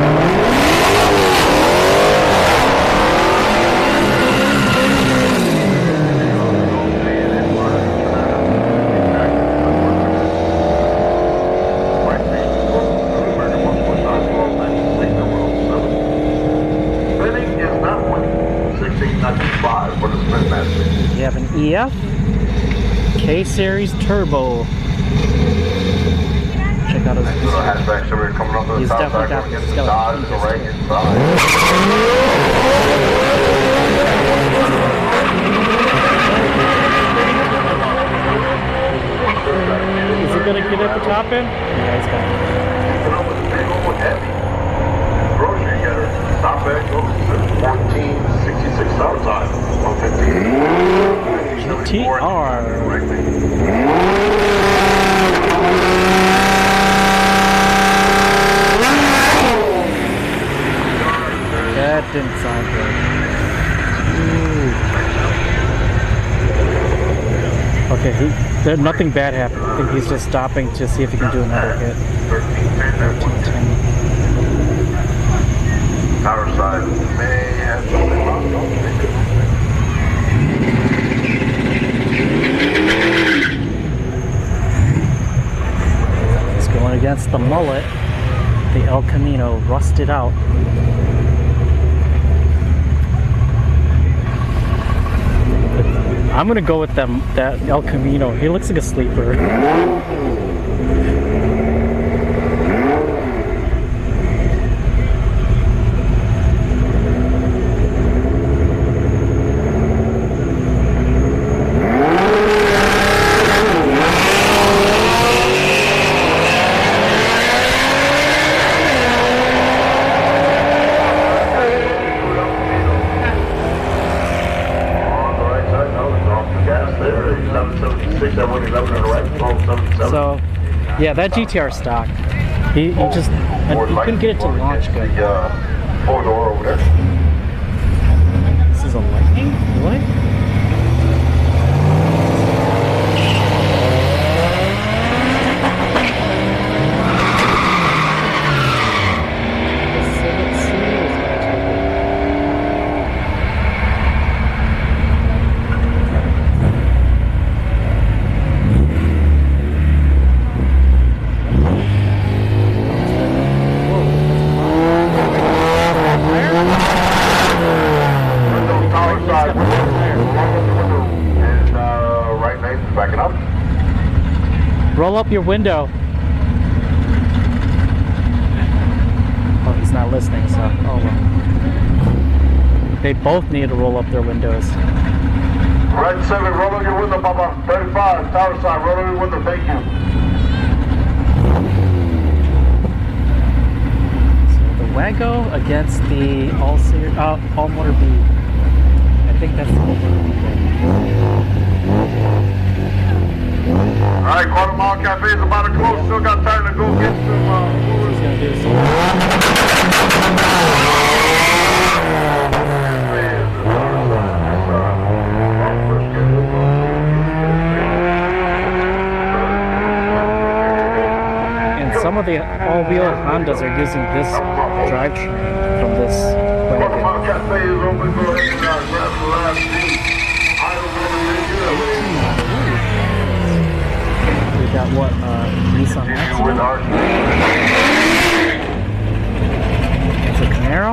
Spinning is not winning. 1695 for the Spin Master. You have an EF. K-Series Turbo. Check out his hatchback, so we're coming up to the he's top definitely side, got going the to get the sides, the right hand side. Is he gonna get at the top end? Yeah, he's got it. Big old heavy. Grocery getter. Top end goes to 1466 outside. 115. GTR. That didn't sound good. Ooh. Okay, nothing bad happened. I think he's just stopping to see if he can do another hit. 1310. Power side may have something wrong. against the mullet, the El Camino rusted out. I'm gonna go with that El Camino. He looks like a sleeper. So, yeah, that GTR stock. He just he couldn't get it to launch good. Four-door over there. This is a Lightning? What? Roll up your window. Oh, he's not listening, so oh well. They both need to roll up their windows. Right 7, roll up your window, Papa. 35, tower side, roll up your window, thank you. So the Wago against the all motor B. I think that's the all motor B. Alright, Quarter Mile Cafe is about to close. Still got time to go get some food. He's gonna do some. And some of the all-wheel Hondas are using this drivetrain from this Quarter wagon. Mile Cafe is open. Go ahead and grab the last seat. We got what? Nissan Maxima? It's a Camaro?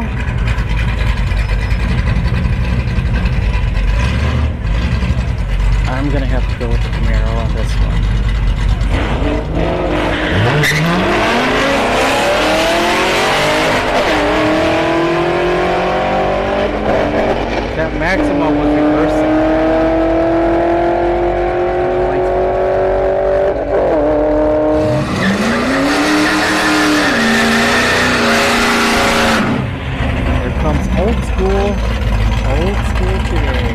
I'm gonna have to go with the Camaro on this one. That Maxima was reversing. Old school today.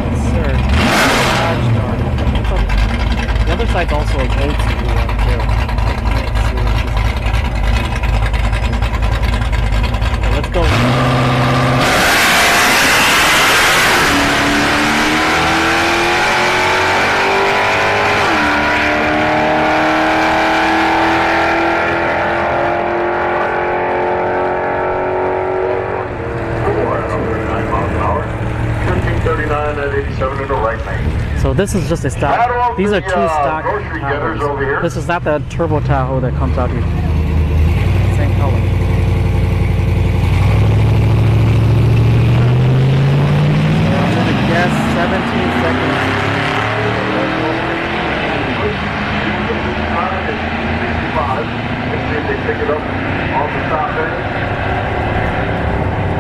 Yes, sir. The other side's also an old school one too. Okay, let's go. So this is just a stock. These are two stock Tahoes. This is not the turbo Tahoe that comes out here. Same color. I'm gonna guess 17 seconds. They pick it up on the top there.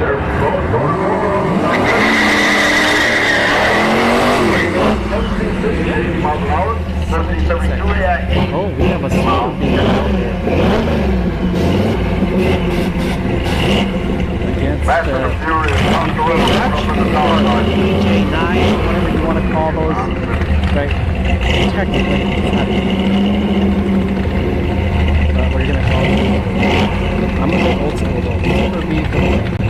They're going. Oh, we have a small against J9, whatever you want to call those. Right? Technically, it's not. But what are you going to call it? I'm going to go old school though. Older vehicle.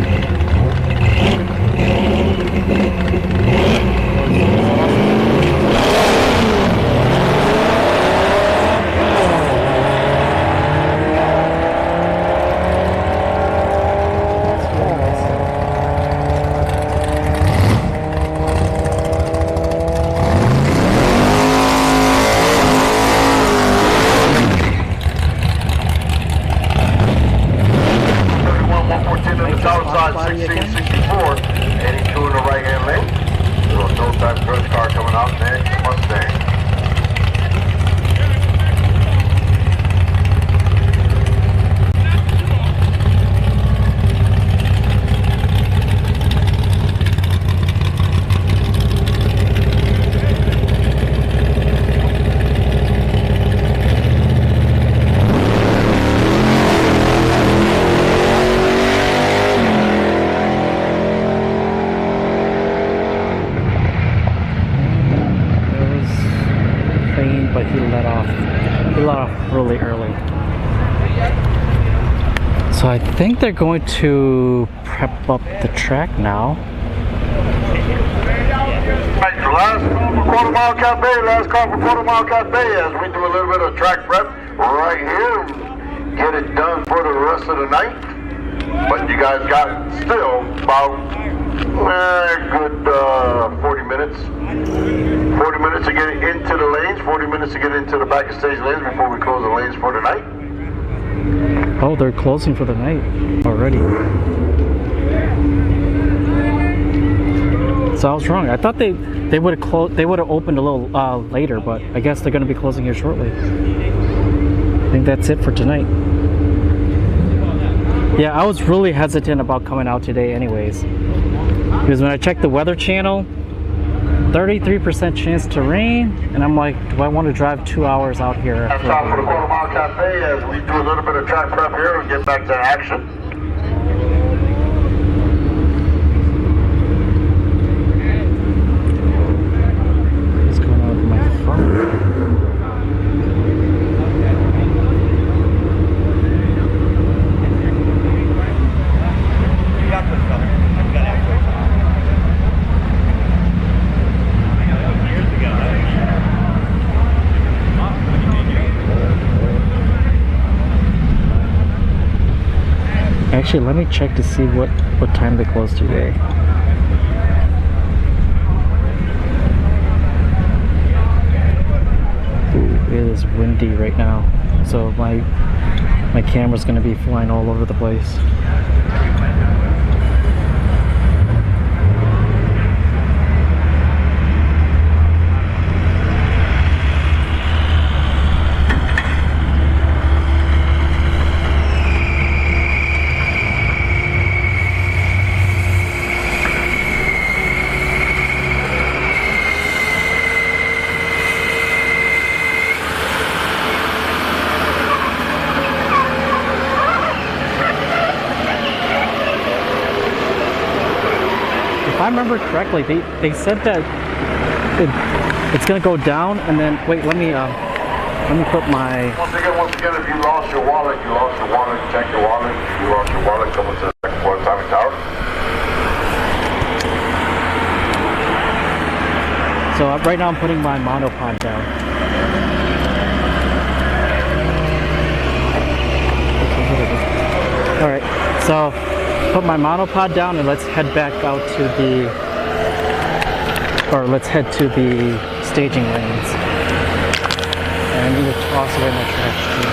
to the south side, 1664, 82 in the right-hand lane. Little no-type grudge car coming out next, Mustang. But he let off really early. So I think they're going to prep up the track now. Right, last call for Quarter Mile Cafe, last call for Quarter Mile Cafe as we do a little bit of track prep right here. Get it done for the rest of the night. But you guys got still about a good 40 minutes. 40 minutes to get into the lanes, 40 minutes to get into the back of stage lanes before we close the lanes for the night. Oh, they're closing for the night already. So I was wrong. I thought they would have closed. They would have opened a little later, but I guess they're going to be closing here shortly. I think that's it for tonight. Yeah, I was really hesitant about coming out today, anyways, because when I checked the Weather Channel, 33% chance to rain, and I'm like, do I want to drive 2 hours out here? That's time for the Quarter Mile Cafe as we do a little bit of track prep here and get back to action. What's going on with my phone? Actually, let me check to see what time they close today. Ooh, it is windy right now, so my camera's going to be flying all over the place. If I remember correctly, they said that it's gonna go down, and then wait. Let me put my. Once again, if you lost your wallet, check your wallet. If you lost your wallet, come into the second floor timing tower. So right now I'm putting my monopod down. All right, so put my monopod down and let's head back out to let's head to the staging lanes. And I need to toss away my trash too.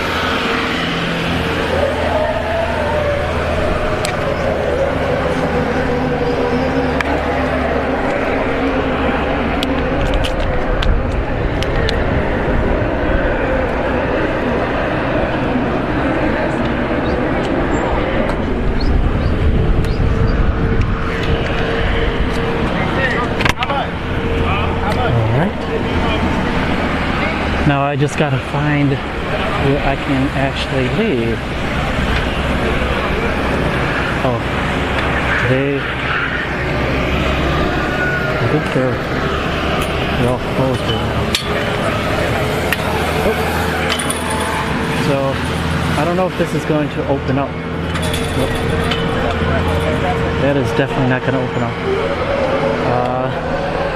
Now I just gotta find where I can actually leave. Oh, I think they're all closed right now. Oh. So I don't know if this is going to open up. Nope. That is definitely not going to open up.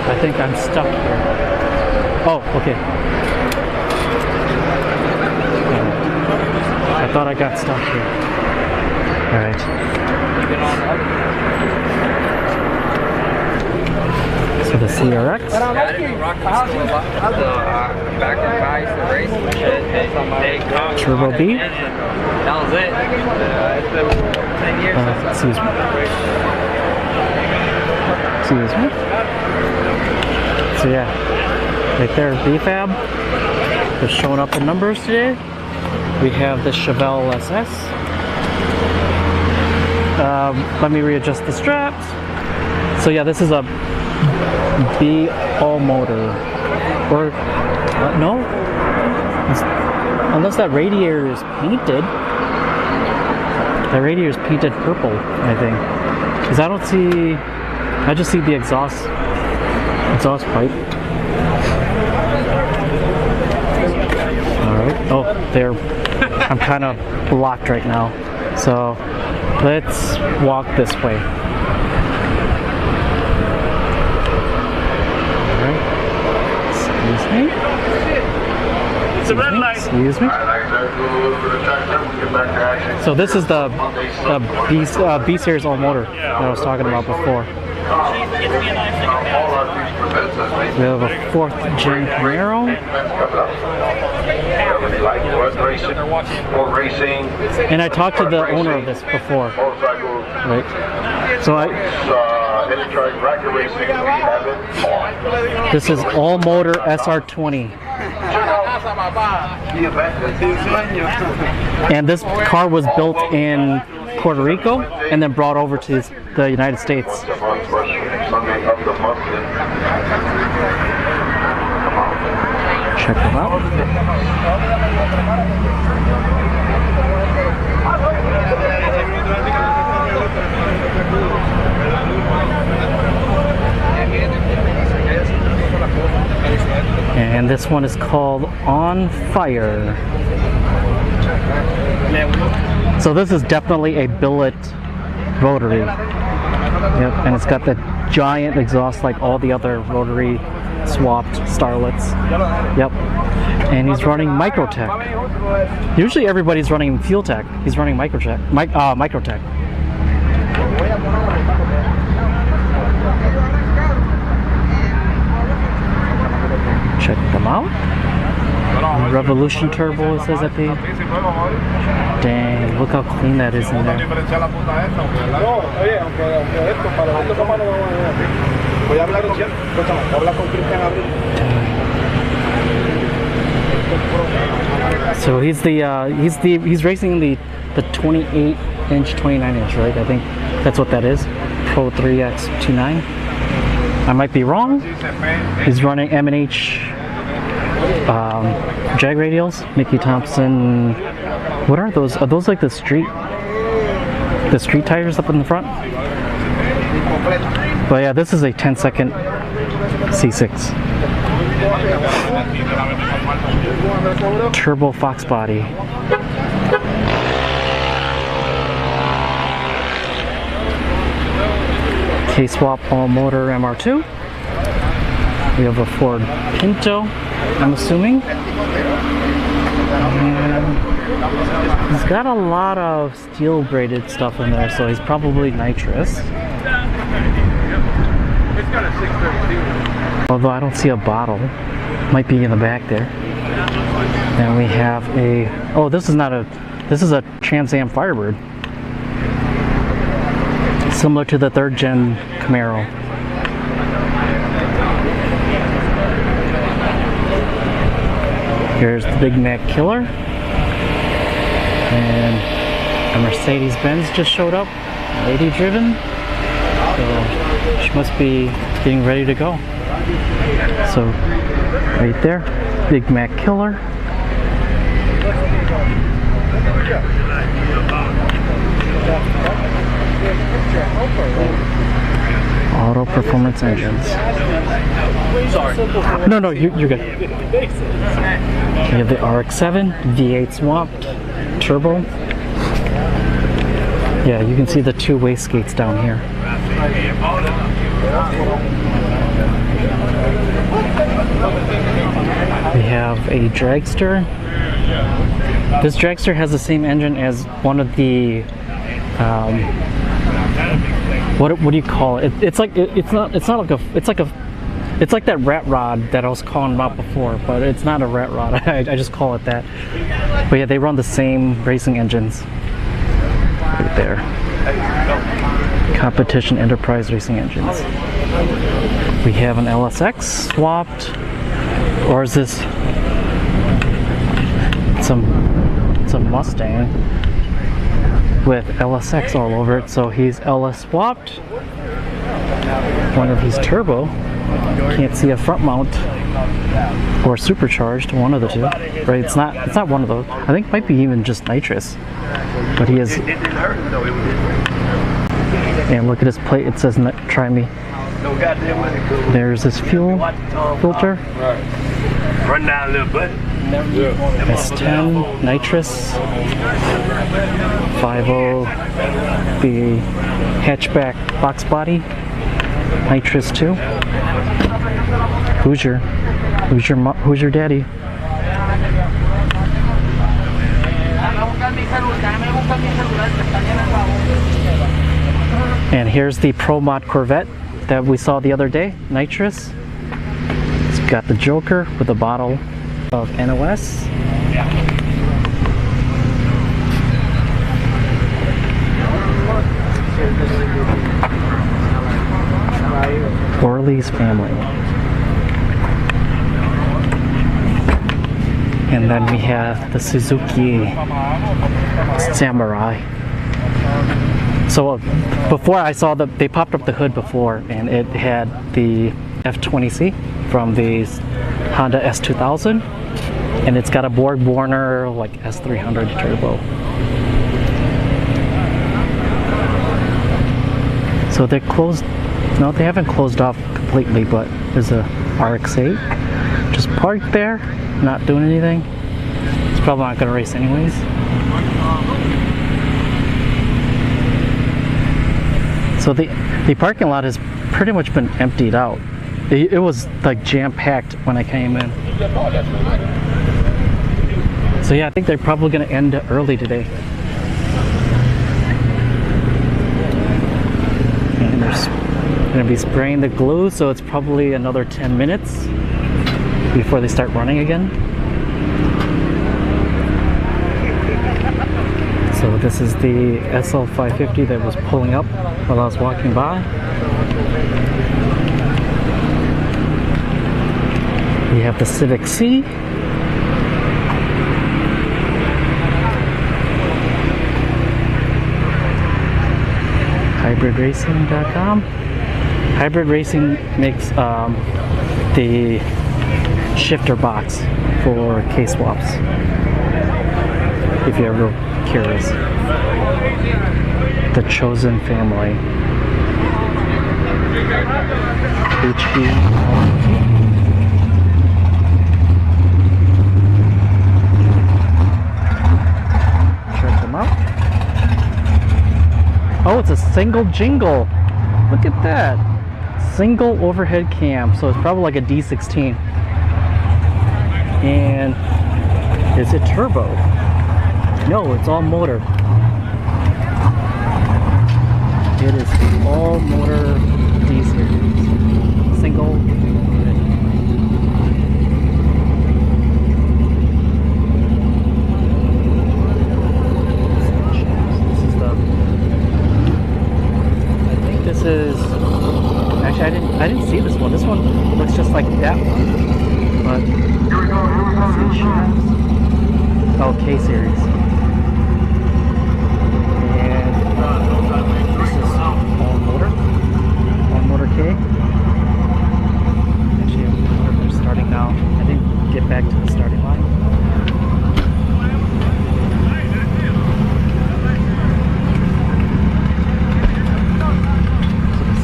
I think I'm stuck here. Oh, okay. I thought I got stuck here. Alright. So to the CRX. Turbo B. That was it. Excuse me. Excuse me. So yeah, right there, B-Fab. They're showing up in numbers today. We have the Chevelle SS. Let me readjust the straps. So yeah, this is a B all motor. Or no? Unless that radiator is painted. That radiator is painted purple, I think. Because I don't see... I just see the exhaust pipe. Alright. Oh, there. I'm kind of blocked right now. So, let's walk this way. Alright. Excuse me. Excuse me. So this is the B series all motor that I was talking about before. We have a 4th gen Camaro. And I talked to the owner of this before. Right. So this is all motor SR20. And this car was built in Puerto Rico and then brought over to the United States. Check them out. And this one is called On Fire. So this is definitely a billet rotary. Yep, and it's got the giant exhaust like all the other rotary swapped Starlets. Yep. And he's running Microtech. Usually everybody's running Fuel Tech. He's running Microtech. Microtech. Check them out. Revolution Turbo, it says at the... Dang, look how clean that is in there. So he's racing the 28-inch, 29-inch, right? I think that's what that is. Pro 3X29. I might be wrong. He's running M&H Jag radials. Mickey Thompson. What are those? Are those like the street tires up in the front? But yeah, this is a 10-second C6. Turbo Fox body. K-swap all motor MR2. We have a Ford Pinto, I'm assuming. And he's got a lot of steel braided stuff in there, so he's probably nitrous. Although I don't see a bottle. Might be in the back there. Then we have a... Oh, this is a Trans Am Firebird. Similar to the 3rd gen Camaro. Here's the Big Mac Killer. And a Mercedes-Benz just showed up. Lady driven. So she must be getting ready to go. So right there, Big Mac Killer. Auto Performance Engines. No, you're good. We have the RX-7, V8 swapped, turbo. Yeah, you can see the 2 wastegates down here. We have a dragster. This dragster has the same engine as one of the what do you call it? It's like it's like a It's like that rat rod that I was calling about before, but it's not a rat rod. I just call it that. But yeah, they run the same racing engines. Right there. Competition Enterprise Racing Engines. We have an LSX swapped. Or is this some Mustang with LSX all over it? So he's LS swapped. One of these turbo. Can't see a front mount or supercharged, one of the two. Right? It's not one of those. I think it might be even just nitrous. But he is. And look at his plate, it says try me. There's his fuel filter. Run down a little bit. S10 nitrous 50, the hatchback box body nitrous 2. Who's your daddy? And here's the Pro Mod Corvette that we saw the other day, nitrous. It's got the Joker with a bottle of NOS. Orly's family. And then we have the Suzuki Samurai. So before I saw they popped up the hood before, and it had the F20C from the Honda S2000, and it's got a Borg Warner like S300 turbo. So they're closed. No, they haven't closed off completely, but there's a RX-8 just parked there, not doing anything. It's probably not going to race anyways. So the parking lot has pretty much been emptied out. It was like jam-packed when I came in. So yeah, I think they're probably going to end early today. And they're going to be spraying the glue, so it's probably another 10 minutes before they start running again. So this is the SL550 that was pulling up while I was walking by. We have the Civic C. HybridRacing.com. Hybrid Racing makes the shifter box for K-swaps, if you're ever curious. The Chosen Family. HB. Check them out. Oh, it's a single jingle. Look at that. Single overhead cam. So it's probably like a D16. And is it turbo? No, it's all motor. It is all motor D-series. Single. This is actually I didn't see this one. This one looks just like that one, but oh, K series. And this is all motor K. Actually, they're starting now. I didn't get back to the starting line.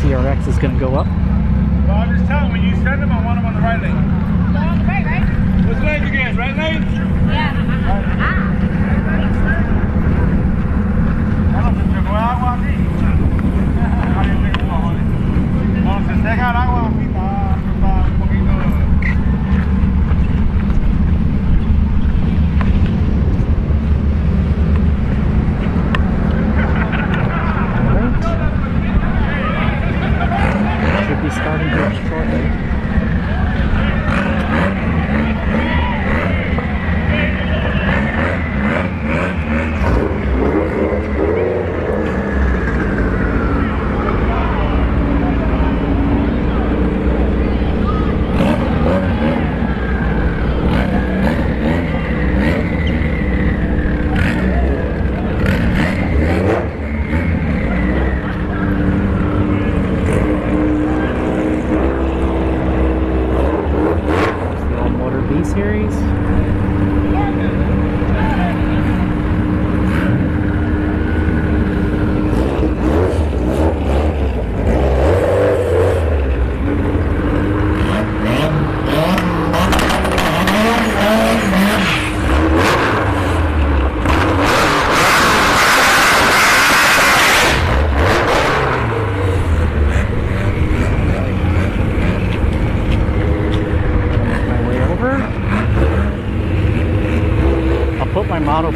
CRX is going to go up. Well, I'm just telling when you send them, I want them on the right lane. On the right, right? Which lane you guys? Right lane? Yeah. Should be starting here shortly.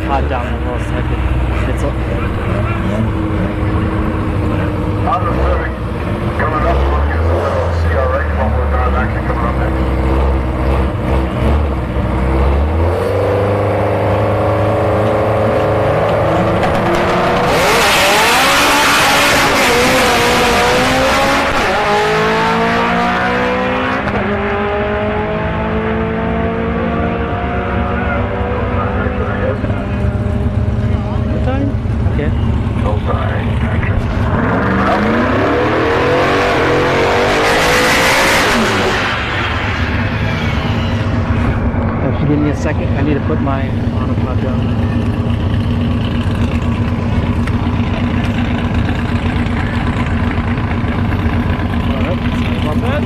pod down in a little second. It's On the Sebring, coming up, we're going to get a little CRA one more time, actually coming up next. Give me a second. I need to put my monopod down. Alright, sorry about that.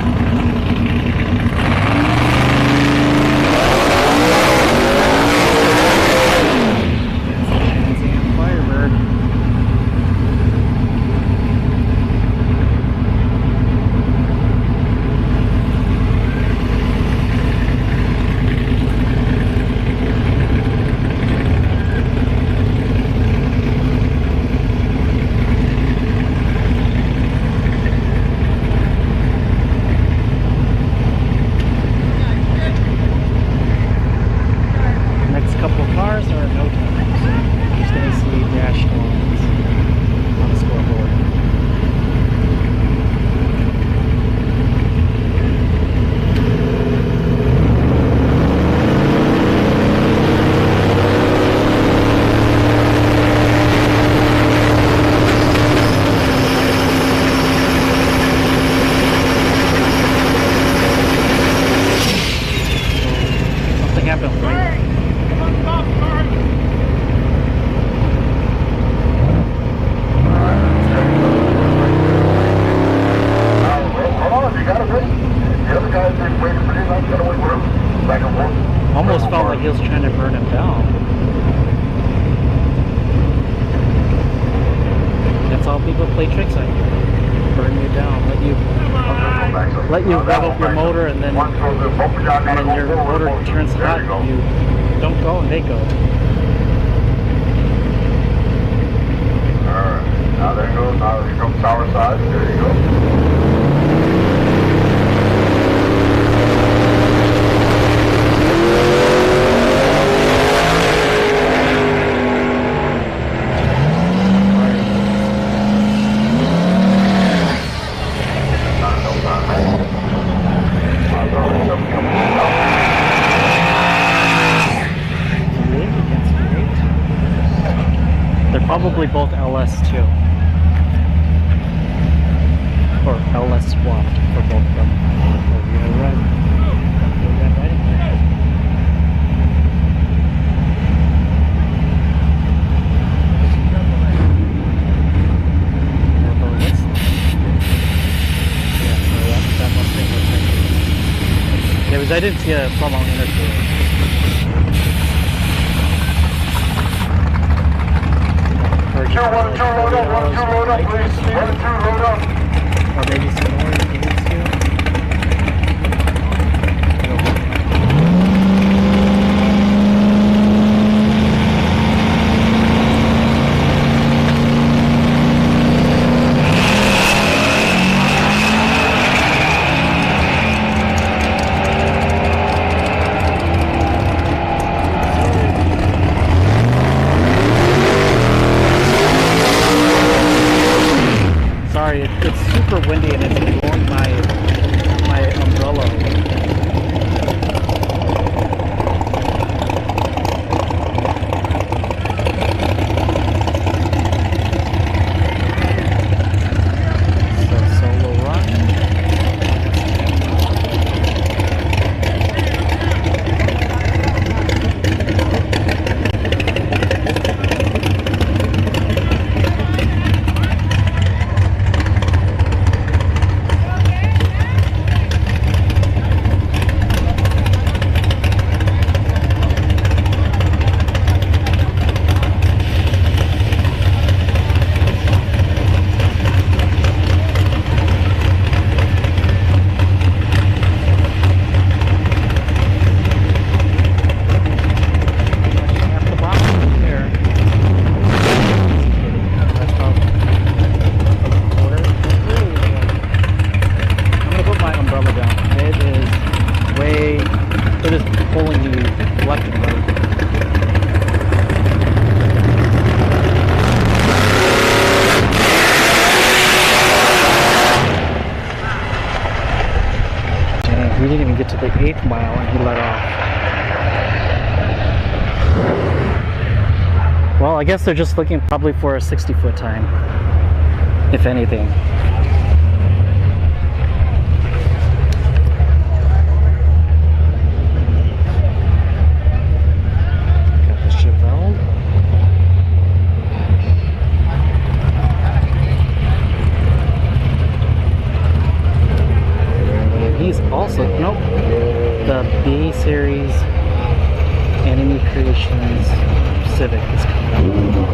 Firebird. Almost felt like he was trying to burn him down. That's all people play tricks on you. Burn you down, let you rev up your motor, and then your motor turns hot. You don't go, and they go. Alright, now there you go. Now here comes tower side. There you go. Probably both LS2 or LS swapped for both of them. Yeah, because I didn't see a front-mount intercooler. One, two, load up, please. 1, 2, load up. Or maybe some more if you need to. It's super windy and it's blowing my umbrella away. So solo run. the 8th mile and he let off. Well, I guess they're just looking probably for a 60-foot time, if anything. Got the Chevelle. And he's also, nope, the B Series Enemy Creations Civic is coming up.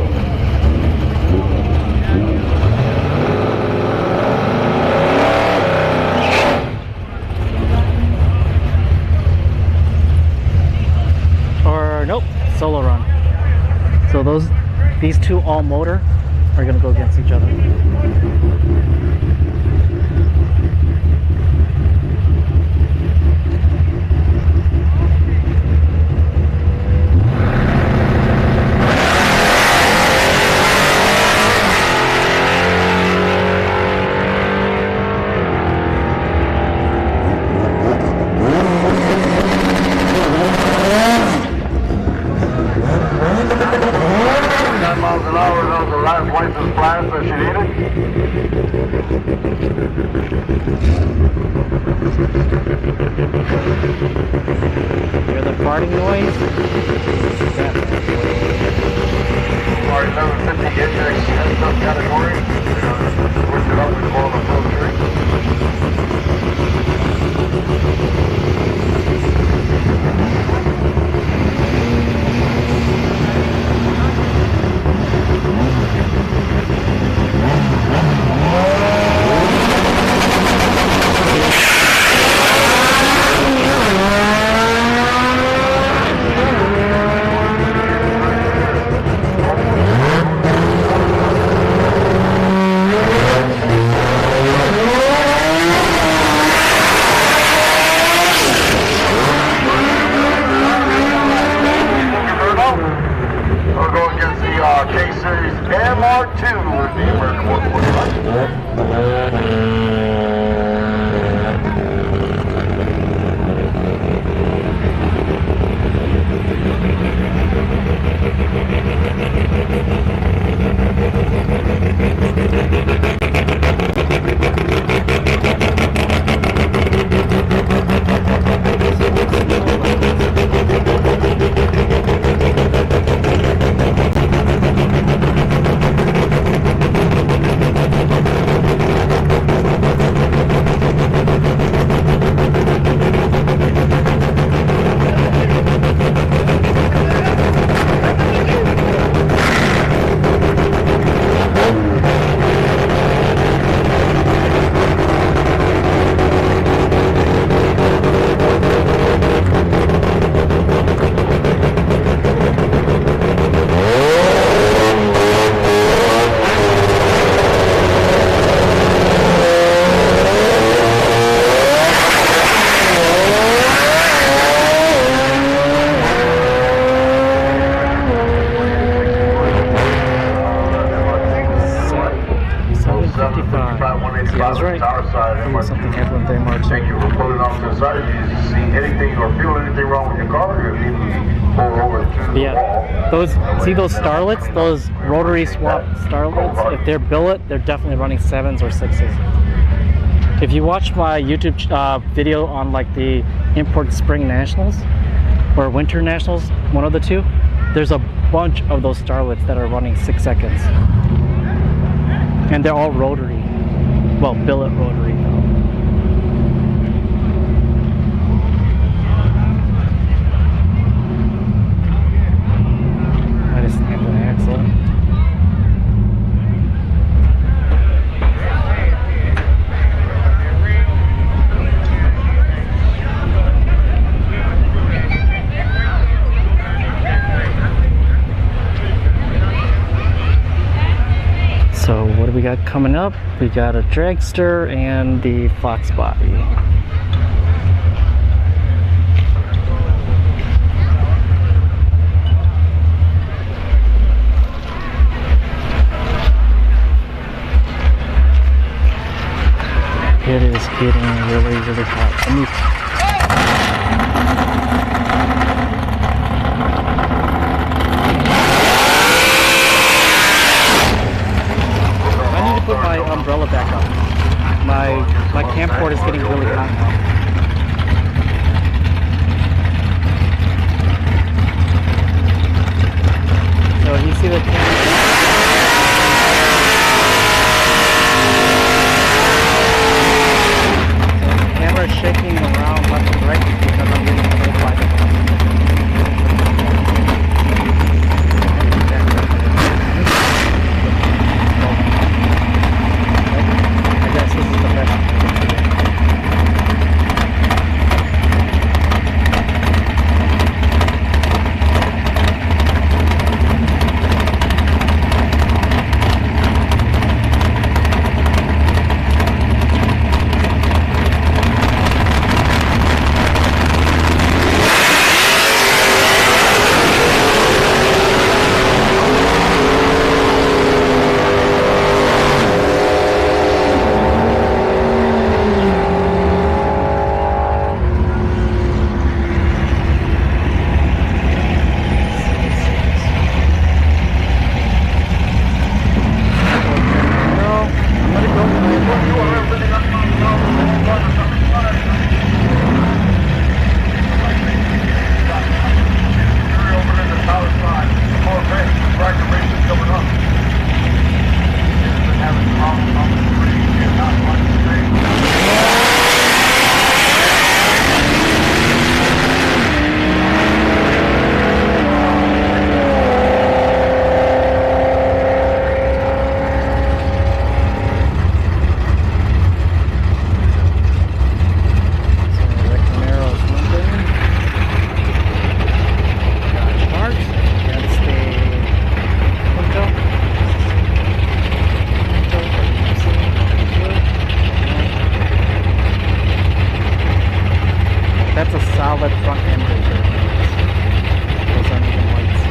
Or nope, solo run. So these two all motor are gonna go against each other. Hear the farting noise? Alright, 750 index category. Switch it up with all the full tree. Something happened there, Mark. Thank you for pulling off to the side. If you see anything or feel anything wrong with your car, you need to pull over to the wall. Those starlets, those rotary swap starlets, if they're billet, they're definitely running 7s or 6s. If you watch my YouTube video on like the import spring nationals or winter nationals, one of the two, there's a bunch of those starlets that are running 6 seconds, and they're all rotary. Well, billet rotary though. I just snapped an axle. So what do we got coming up? We got a dragster and the Fox body. It is getting really, really hot. back up. My camcorder is getting really hot now. So you see the camera is shaking around left and right because I'm getting pulled by the I guess this is the best. That's a solid front end razor. Those aren't even lights.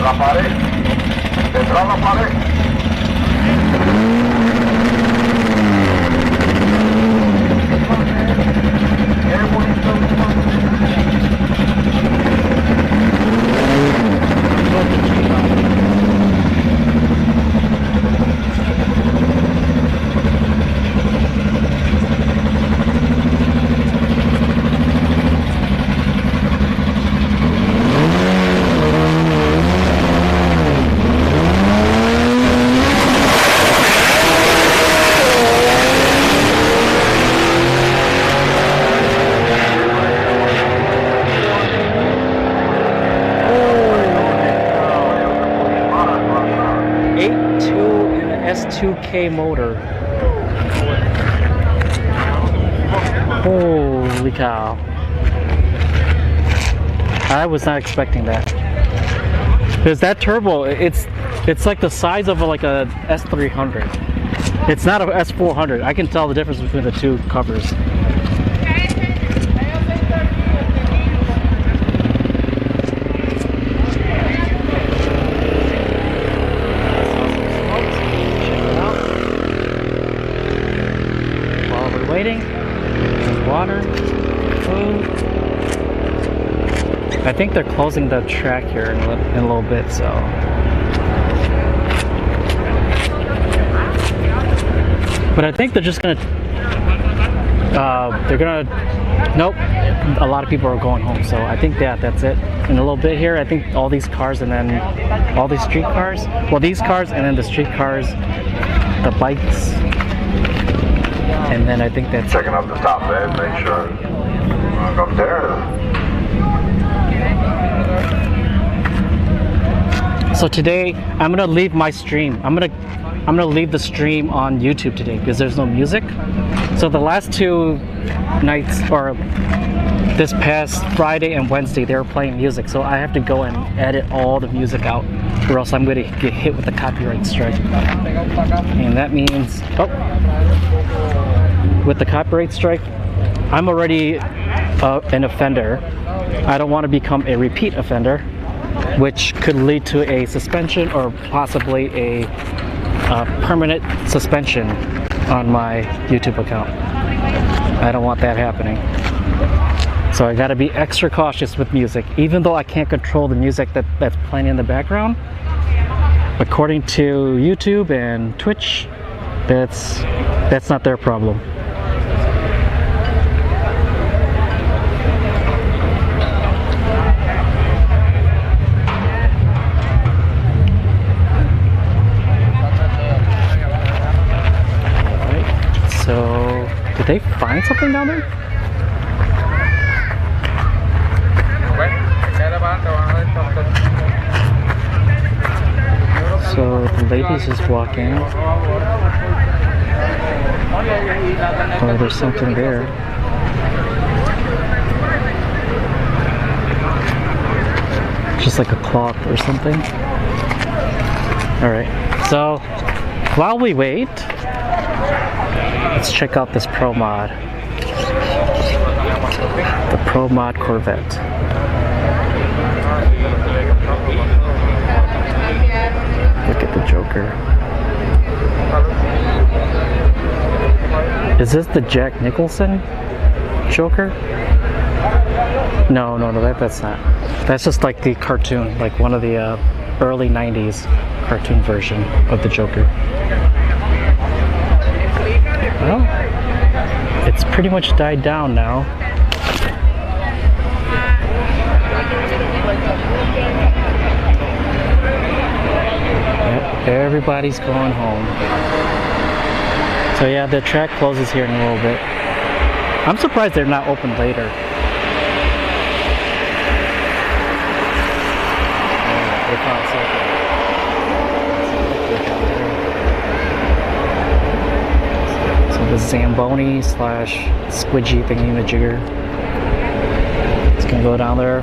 La pared, detrás la pared. S2K motor. Holy cow. I was not expecting that. Because that turbo, it's like the size of like a S300. It's not a S400. I can tell the difference between the two covers. Waiting, water, food. I think they're closing the track here in a little bit, so But I think they're just gonna, nope, a lot of people are going home, so I think that's it. In a little bit here, I think all these cars and then all these street cars, well, these cars and then the street cars, the bikes, and then I think that's Checking up the top bed, make sure up there. So today I'm gonna leave my stream. I'm gonna leave the stream on YouTube today because there's no music. So the last two nights, or this past Friday and Wednesday, they were playing music. So I have to go and edit all the music out, or else I'm gonna get hit with a copyright strike. And that means, with the copyright strike, I'm already an offender. I don't want to become a repeat offender, which could lead to a suspension or possibly a permanent suspension on my YouTube account. I don't want that happening. So I gotta be extra cautious with music, even though I can't control the music that's playing in the background. According to YouTube and Twitch, that's not their problem. So, did they find something down there? So, the lady's just walking. Oh, there's something there. Just like a clock or something. Alright, so while we wait, let's check out this Pro Mod. The Pro Mod Corvette. Look at the Joker. Is this the Jack Nicholson Joker? No, that's not. That's just like the cartoon, like one of the early 90s cartoon version of the Joker. Well, it's pretty much died down now. Yep, everybody's going home. So yeah, the track closes here in a little bit. I'm surprised they're not open later. They found something. The Zamboni / squidgy thingy-majigger. It's gonna go down there,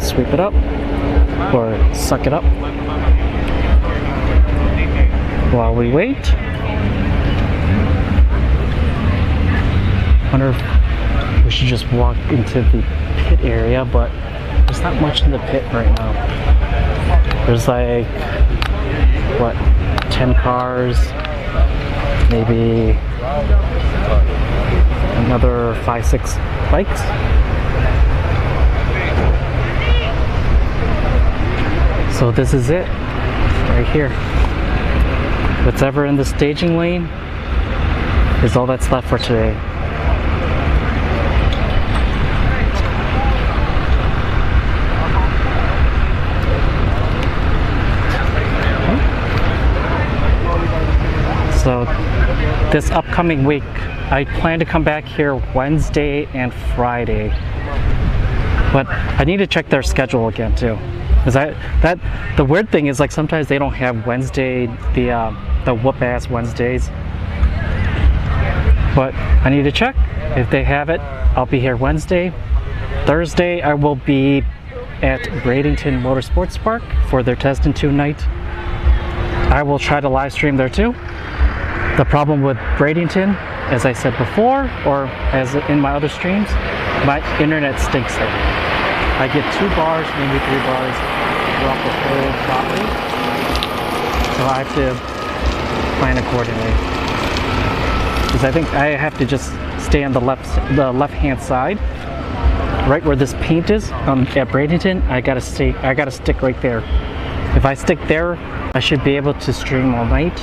sweep it up, or suck it up. While we wait, wonder if we should just walk into the pit area, but there's not much in the pit right now. There's like, what, 10 cars, maybe another 5-6 bikes. So this is it right here. What's ever in the staging lane is all that's left for today. So this upcoming week, I plan to come back here Wednesday and Friday, but I need to check their schedule again too. Because the weird thing is, like, sometimes they don't have Wednesday, the whoop-ass Wednesdays. But I need to check. If they have it, I'll be here Wednesday. Thursday, I will be at Bradenton Motorsports Park for their Test and Tune night. I will try to live stream there too. The problem with Bradenton, as I said before, or as in my other streams, my internet stinks there. I get 2 bars, maybe 3 bars throughout the whole property. So I have to plan accordingly. Because I think I have to just stay on the left-hand side, right where this paint is at Bradenton. I gotta stick right there. If I stick there, I should be able to stream all night.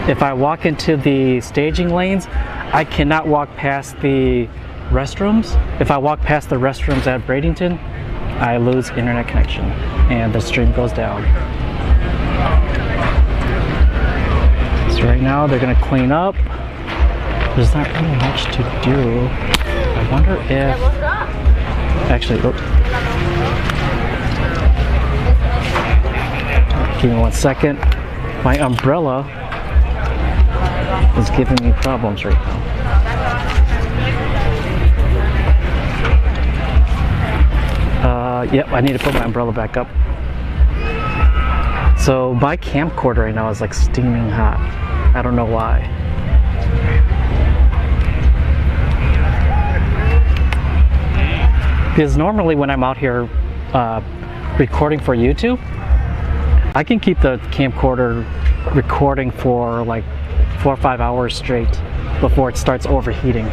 if I walk into the staging lanes, I cannot walk past the restrooms. If I walk past the restrooms at Bradenton, I lose internet connection and the stream goes down. So right now they're gonna clean up. There's not really much to do. I wonder if, actually, oops. Give me 1 second. My umbrella is giving me problems right now. Yep, I need to put my umbrella back up. So my camcorder right now is like steaming hot. I don't know why. Because normally when I'm out here recording for YouTube, I can keep the camcorder recording for like 4 or 5 hours straight before it starts overheating.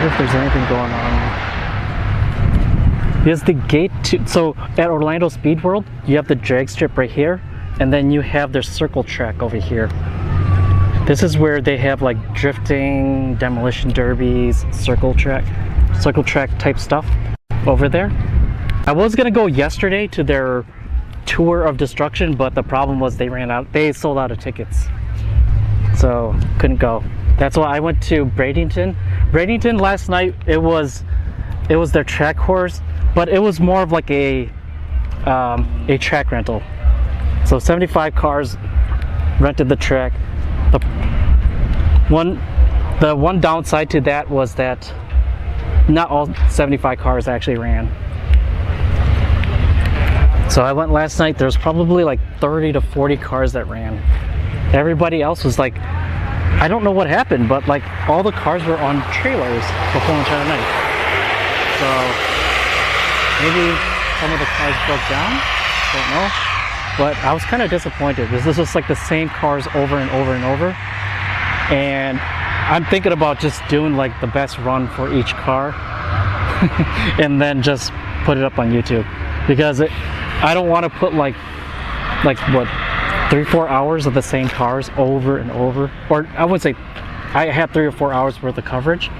If there's anything going on, because the gate to, so at Orlando Speed World you have the drag strip right here, and then you have their circle track over here. This is where they have like drifting, demolition derbies, circle track type stuff over there. I was gonna go yesterday to their tour of destruction, but the problem was they sold out of tickets, so couldn't go. That's why I went to Bradenton. Bradenton last night, it was their track course, but it was more of like a track rental. So 75 cars rented the track. The one downside to that was that not all 75 cars actually ran. So I went last night, there's probably like 30 to 40 cars that ran. Everybody else was like, I don't know what happened, but like all the cars were on trailers the whole entire night. So maybe some of the cars broke down, don't know. But I was kind of disappointed because this was like the same cars over and over and over. And I'm thinking about just doing like the best run for each car and then just put it up on YouTube, because I don't want to put like what, 3-4 hours of the same cars over and over. Or I wouldn't say I had 3 or 4 hours worth of coverage,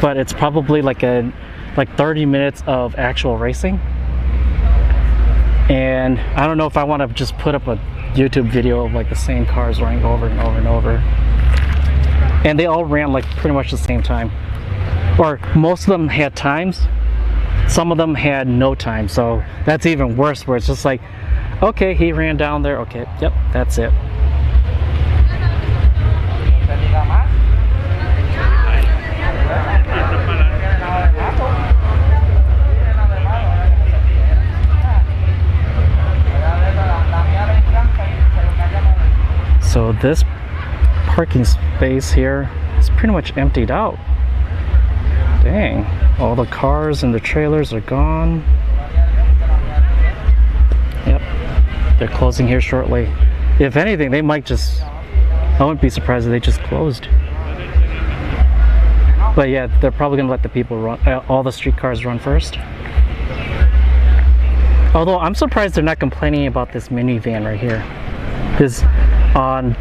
but it's probably like 30 minutes of actual racing. And I don't know if I want to just put up a YouTube video of like the same cars running over and over and over. And they all ran like pretty much the same time, or most of them had times, some of them had no time. So that's even worse, where it's just like, okay, he ran down there, okay, yep, that's it. So this parking space here is pretty much emptied out. Dang, all the cars and the trailers are gone. Yep, they're closing here shortly. If anything, they might just, I wouldn't be surprised if they just closed. But yeah, they're probably gonna let the people run, all the street cars run first. Although I'm surprised they're not complaining about this minivan right here. Because on,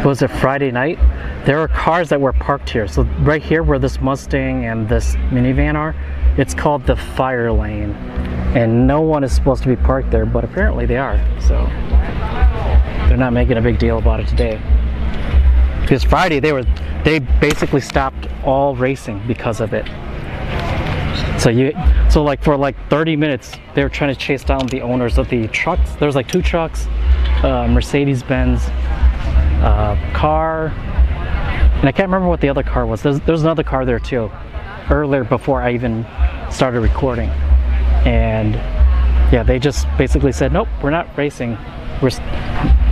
was it Friday night? There are cars that were parked here. So right here where this Mustang and this minivan are, it's called the fire lane. And no one is supposed to be parked there, but apparently they are. So they're not making a big deal about it today. Because Friday they basically stopped all racing because of it. So like for like 30 minutes they were trying to chase down the owners of the trucks. There's like 2 trucks, Mercedes-Benz car, and I can't remember what the other car was. There's another car there too, earlier before I even started recording. And yeah, they just basically said, nope, we're not racing.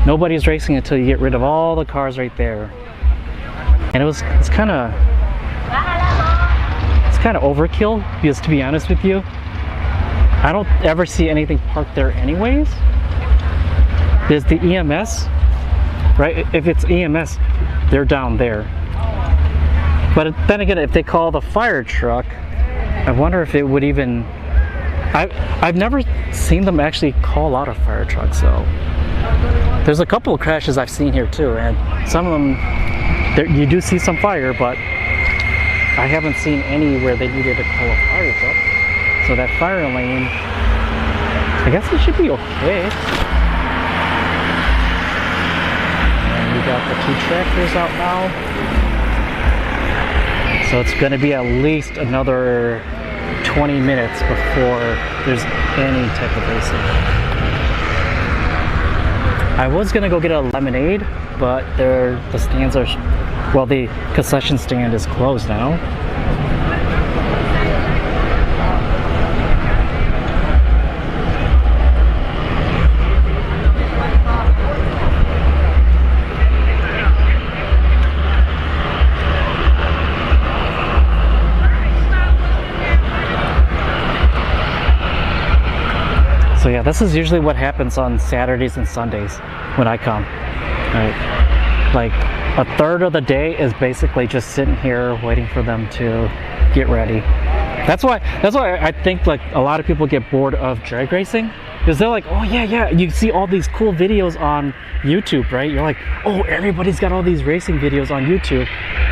Nobody's racing until you get rid of all the cars right there. And it's kind of overkill, because to be honest with you, I don't ever see anything parked there anyways. There's the EMS, right? If it's EMS, they're down there. But then again, if they call the fire truck, I wonder if it would even... I've never seen them actually call out a fire truck, so... There's a couple of crashes I've seen here too, and some of them, you do see some fire, but I haven't seen any where they needed to call a fire truck. So that fire lane, I guess it should be okay. And we got the 2 tractors out now. So it's going to be at least another 20 minutes before there's any type of racing. I was going to go get a lemonade, but the stands are, well, the concession stand is closed now. So yeah, this is usually what happens on Saturdays and Sundays when I come. Right? Like a third of the day is basically just sitting here waiting for them to get ready. That's why I think like a lot of people get bored of drag racing, because they're like, oh yeah, you see all these cool videos on YouTube, right? You're like, oh, everybody's got all these racing videos on YouTube,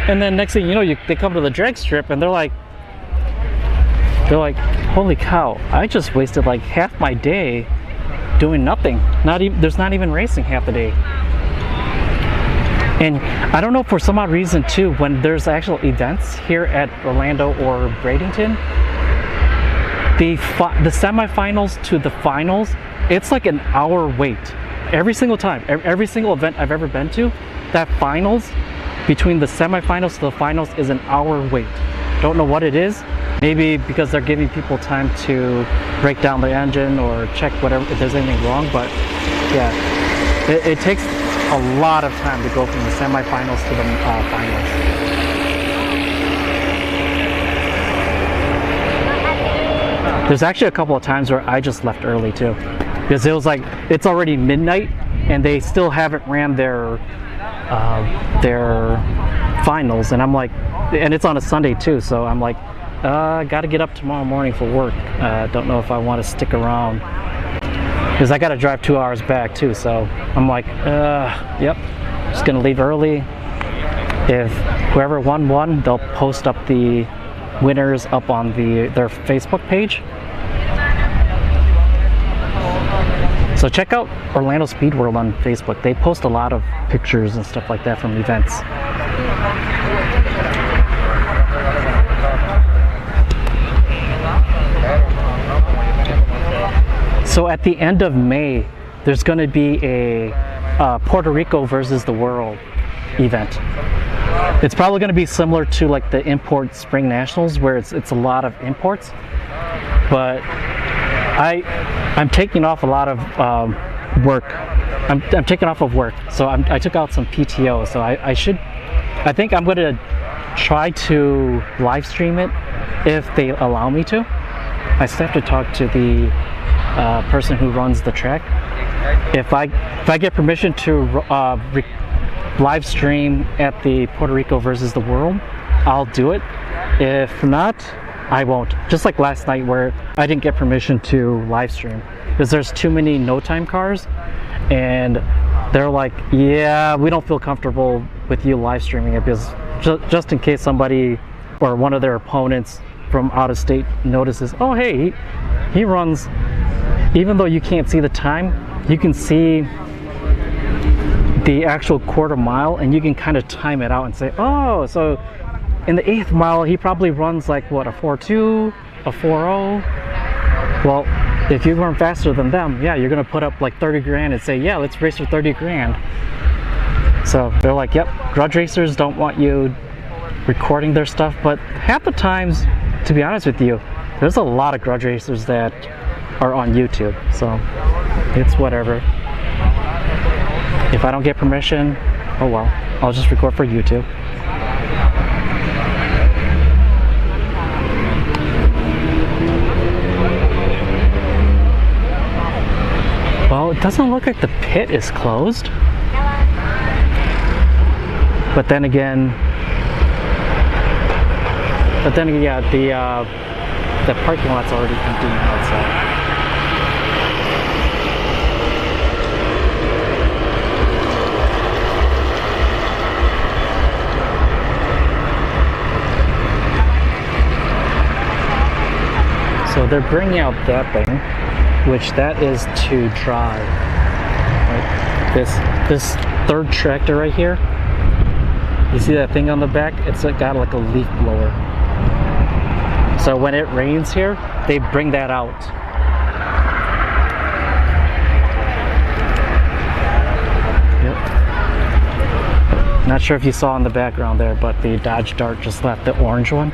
and then next thing you know, they come to the drag strip and they're like, holy cow, I just wasted like half my day doing nothing. There's not even racing half the day. And I don't know, for some odd reason too, when there's actual events here at Orlando or Bradenton, the semifinals to the finals, it's like an hour wait. Every single time, every single event I've ever been to, that finals, between the semifinals to the finals is an hour wait. Don't know what it is. Maybe because they're giving people time to break down the engine or check whatever, if there's anything wrong, but yeah, it takes a lot of time to go from the semifinals to the finals. There's actually a couple of times where I just left early too, because it was like, it's already midnight and they still haven't ran their finals, and I'm like, and it's on a Sunday too, so I'm like, got to get up tomorrow morning for work. Don't know if I want to stick around, because I got to drive 2 hours back too, so I'm like, yep, just gonna leave early. If whoever won, they'll post up the winners up on their Facebook page. So check out Orlando Speed World on Facebook. They post a lot of pictures and stuff like that from events. So at the end of May, there's going to be a Puerto Rico versus the world event. It's probably going to be similar to like the import spring nationals, where it's a lot of imports. But I'm taking off a lot of work. I'm taking off of work, so I took out some PTO. So I think I'm going to try to live stream it if they allow me to. I still have to talk to the person who runs the track. If I get permission to live stream at the Puerto Rico versus the world, I'll do it. If not, I won't. Just like last night where I didn't get permission to live stream because there's too many no time cars, and they're like, yeah, we don't feel comfortable with you live streaming it, because just in case somebody or one of their opponents from out of state notices, oh hey, he runs, even though you can't see the time, you can see the actual quarter mile and you can kind of time it out and say, oh, so in the 8th mile he probably runs like what, a 4.2, a 4.0. Well, if you run faster than them, yeah, you're gonna put up like 30 grand and say, yeah, let's race for 30 grand. So they're like, yep, grudge racers don't want you recording their stuff. But half the times, to be honest with you, there's a lot of grudge racers that are on YouTube, so it's whatever. If I don't get permission, oh well, I'll just record for YouTube. doesn't look like the pit is closed. But then again, yeah, the parking lot's already empty outside. So they're bringing out that thing, which that is to drive. Right? This third tractor right here. You see that thing on the back? It's got like a leaf blower. So when it rains here, they bring that out. Yep. Not sure if you saw in the background there, but the Dodge Dart just left, the orange one.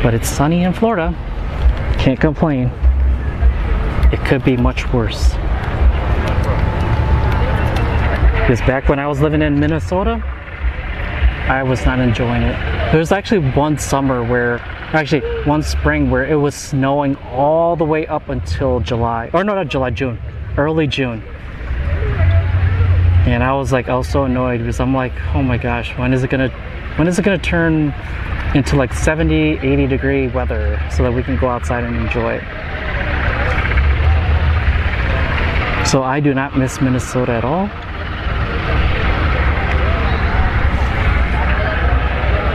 But it's sunny in Florida. Can't complain. It could be much worse. Because back when I was living in Minnesota, I was not enjoying it. There was actually one summer where, actually one spring where it was snowing all the way up until July. Or no, not July, June. Early June. And I was so annoyed because I'm like, oh my gosh, when is it gonna turn into like 70, 80 degree weather so that we can go outside and enjoy it. So I do not miss Minnesota at all.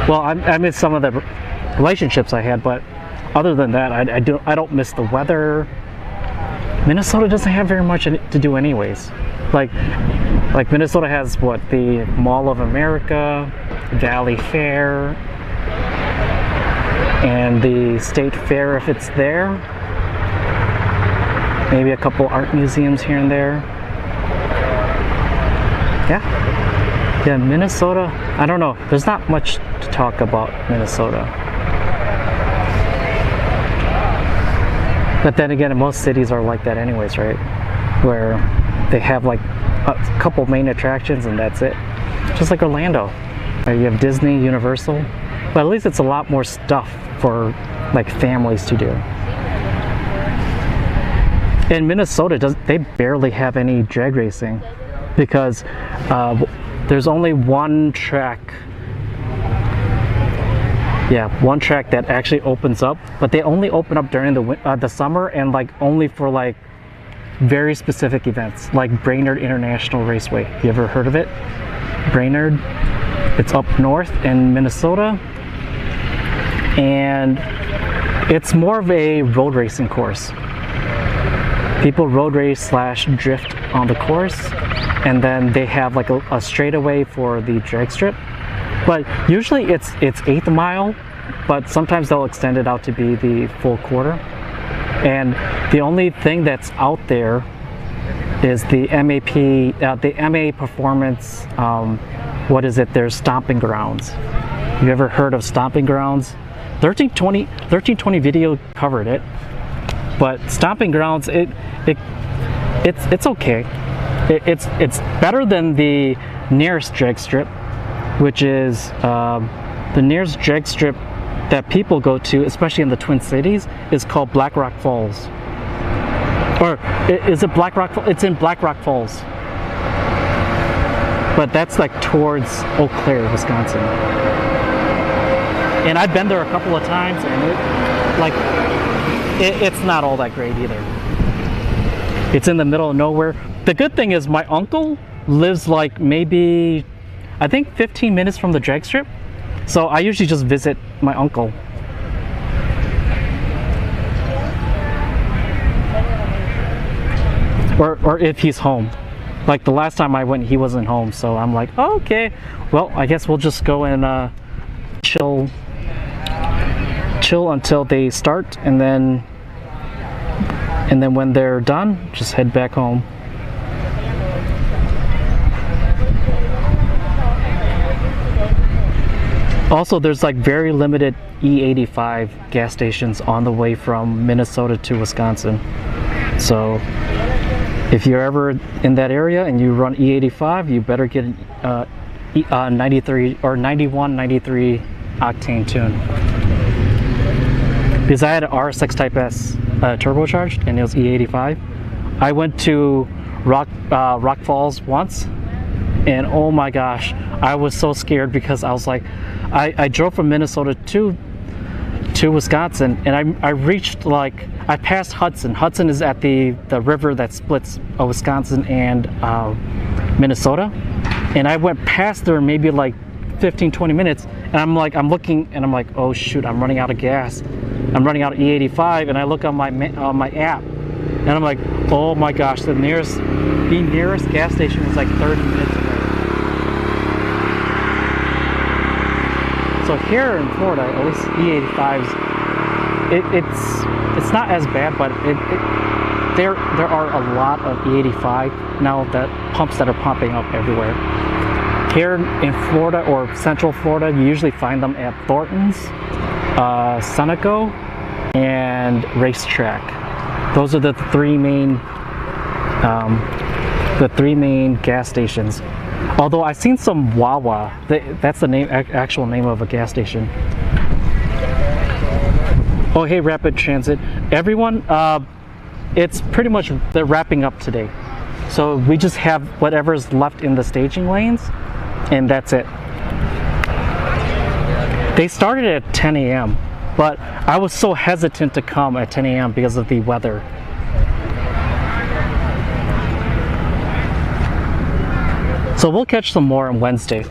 Well, I miss some of the relationships I had, but other than that, I don't miss the weather. Minnesota doesn't have very much to do anyways. Like Minnesota has what, the Mall of America, Valley Fair, and the State Fair if it's there. Maybe a couple art museums here and there. Yeah, Minnesota, I don't know. There's not much to talk about Minnesota. But then again, most cities are like that anyways, right? Where they have like a couple main attractions and that's it. Just like Orlando. You have Disney, Universal. But at least it's a lot more stuff for like families to do. In Minnesota, they barely have any drag racing because there's only one track. Yeah, one track that actually opens up, but they only open up during the summer and like only for like very specific events, like Brainerd International Raceway. You ever heard of it? Brainerd. It's up north in Minnesota, and it's more of a road racing course. People road race / drift on the course, and then they have like a straightaway for the drag strip. But usually it's 1/8 mile, but sometimes they'll extend it out to be the full quarter. And the only thing that's out there is the MA Performance. What is it? There's Stomping Grounds. You ever heard of Stomping Grounds? 1320 video covered it, but Stomping Grounds, it's okay. It's better than the nearest drag strip, which is the nearest drag strip that people go to, especially in the Twin Cities, is called Black Rock Falls. Or is it Black Rock? It's in Black Rock Falls, but that's like towards Eau Claire, Wisconsin. And I've been there a couple of times, and it's not all that great either. It's in the middle of nowhere. The good thing is my uncle lives like maybe, I think 15 minutes from the drag strip. So I usually just visit my uncle. Or if he's home. Like the last time I went, he wasn't home. So I'm like, oh, okay, well, I guess we'll just go and chill until they start, and then when they're done, just head back home. Also, there's like very limited E85 gas stations on the way from Minnesota to Wisconsin. So if you're ever in that area and you run E85, you better get 93 or 91, 93 octane tune. Because I had an RSX Type S turbocharged and it was E85. I went to Rock Falls once, and oh my gosh, I was so scared because I was like, I drove from Minnesota to Wisconsin, and I reached, like, I passed Hudson. Hudson is at the river that splits Wisconsin and Minnesota, and I went past there maybe like 15-20 minutes, and I'm looking and I'm like, oh shoot, I'm running out of gas. I'm running out of E85, and I look on my app, and I'm like, oh my gosh, the nearest gas station was like 30 minutes away. So here in Florida, at least E85s, it's not as bad, but there are a lot of E85 now, that pumps that are popping up everywhere. Here in Florida or Central Florida, you usually find them at Thornton's, Sunoco, and Racetrack. Those are the three main gas stations. Although I've seen some Wawa. That's the actual name of a gas station. Oh hey, Rapid Transit. Everyone, it's pretty much, they're wrapping up today. So we just have whatever's left in the staging lanes, and that's it. They started at 10 a.m. but I was so hesitant to come at 10 a.m. because of the weather. So we'll catch some more on Wednesday.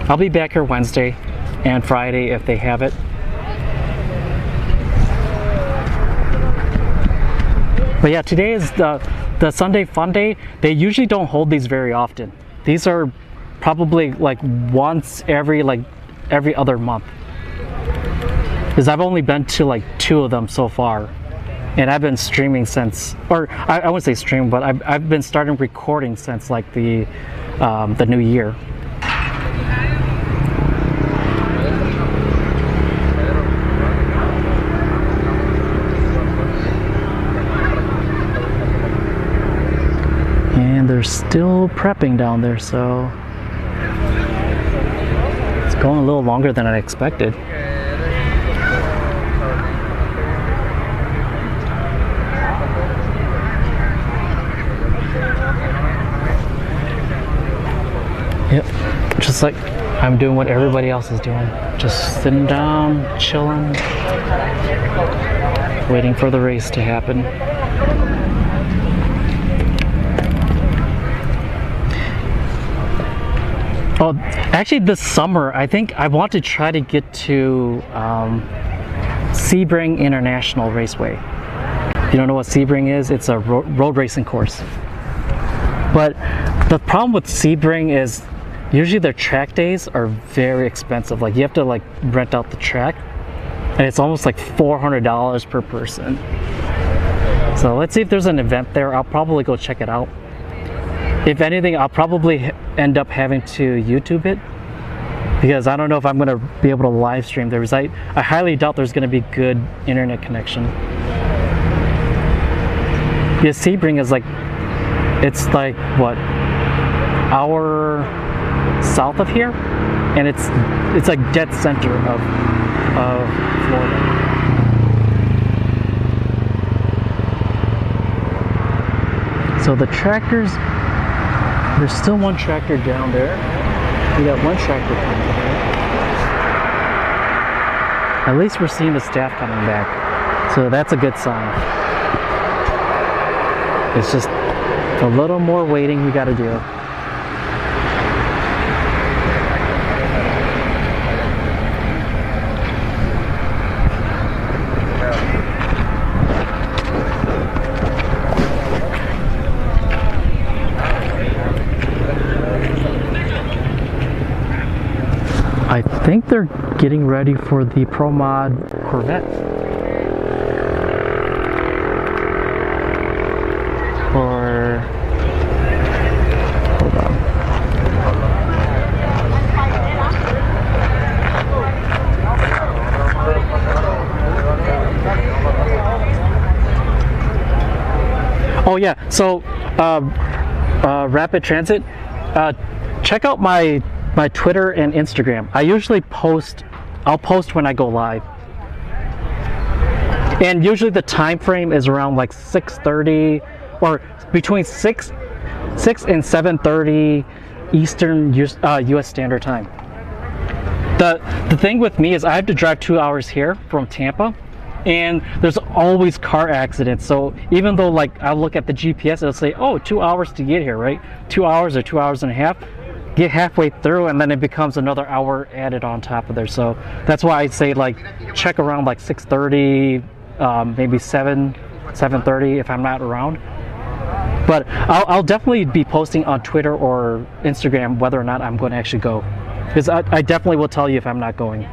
I'll be back here Wednesday and Friday if they have it. But yeah, today is the Sunday Funday. They usually don't hold these very often. These are probably like once every other month. Because I've only been to like 2 of them so far. And I've been streaming since, or I wouldn't say stream, but I've been starting recording since like the new year. And they're still prepping down there, so it's going a little longer than I expected. Yep, just like I'm doing what everybody else is doing. Just sitting down, chilling, waiting for the race to happen. Oh, actually this summer, I think I want to try to get to Sebring International Raceway. You don't know what Sebring is? It's a road racing course. But the problem with Sebring is usually their track days are very expensive. Like you have to like rent out the track, and it's almost like $400 per person. So let's see if there's an event there. I'll probably go check it out. If anything, I'll probably end up having to YouTube it, because I don't know if I'm going to be able to live stream there, because I highly doubt there's going to be good internet connection. Because Sebring is like, it's like what, hour south of here, and it's like dead center of Florida. So the tractors, there's still one tractor down there. We got one tractor coming here. At least we're seeing the staff coming back, so that's a good sign. It's just a little more waiting we got to do. I think they're getting ready for the Pro Mod Corvette. Or hold on. Oh yeah, so Rapid Transit, check out my my Twitter and Instagram. I usually post, I'll post when I go live. And usually the time frame is around like 6:30 or between 6 and 7:30 Eastern US Standard Time. The thing with me is I have to drive 2 hours here from Tampa, and there's always car accidents. So even though like I look at the GPS, it'll say, oh, 2 hours to get here, right? 2 hours or 2 hours and a half. Get halfway through and then it becomes another hour added on top of there. So that's why I say like check around like 6:30, maybe 7:30 if I'm not around. But I'll definitely be posting on Twitter or Instagram whether or not I'm going to actually go, because I definitely will tell you if I'm not going.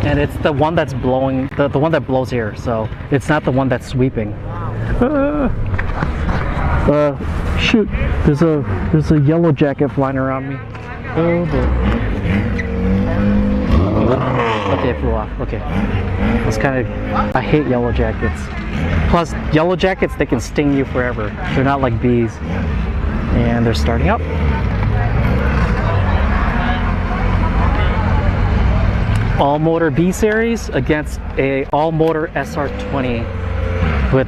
And it's the one that's blowing, the one that blows here, so it's not the one that's sweeping. Shoot, there's a yellow jacket flying around me. Oh boy. Okay, it flew off. Okay, it's kind of, I hate yellow jackets. Plus, yellow jackets, they can sting you forever. They're not like bees. And they're starting up. All motor B series against a all motor SR20 with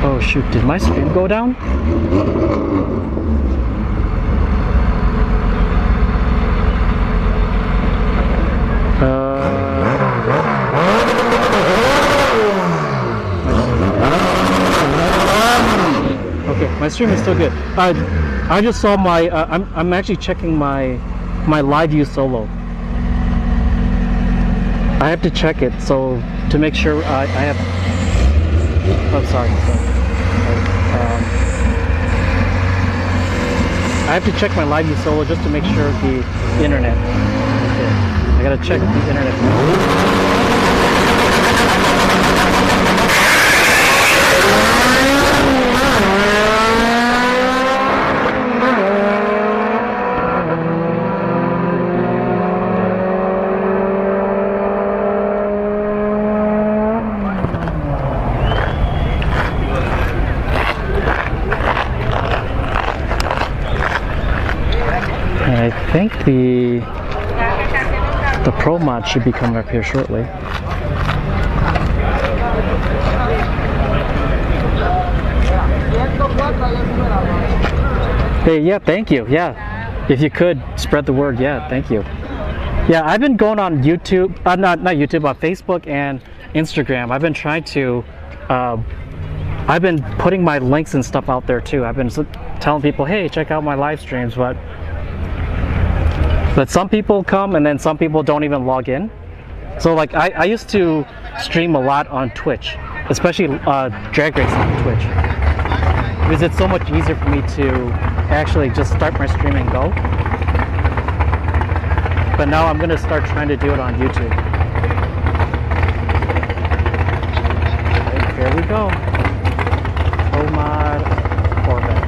oh shoot, did my stream go down? Okay, my stream is still good. I just saw my. I'm actually checking my live view solo. I have to check it so to make sure I have. Oh, sorry. I have to check my live view solo just to make sure the internet. Okay, I gotta check the internet. I think the Pro mod should be coming up here shortly. Hey, yeah, thank you. Yeah, if you could spread the word, yeah, thank you. Yeah, I've been going on YouTube, not YouTube, but Facebook and Instagram. I've been trying to, I've been putting my links and stuff out there too. I've been telling people, hey, check out my live streams, but some people come and then some people don't even log in. So like I used to stream a lot on Twitch, especially drag racing on Twitch, because it's so much easier for me to actually just start my stream and go. But now I'm gonna start trying to do it on YouTube. Okay, here we go. Pro mod Corvette.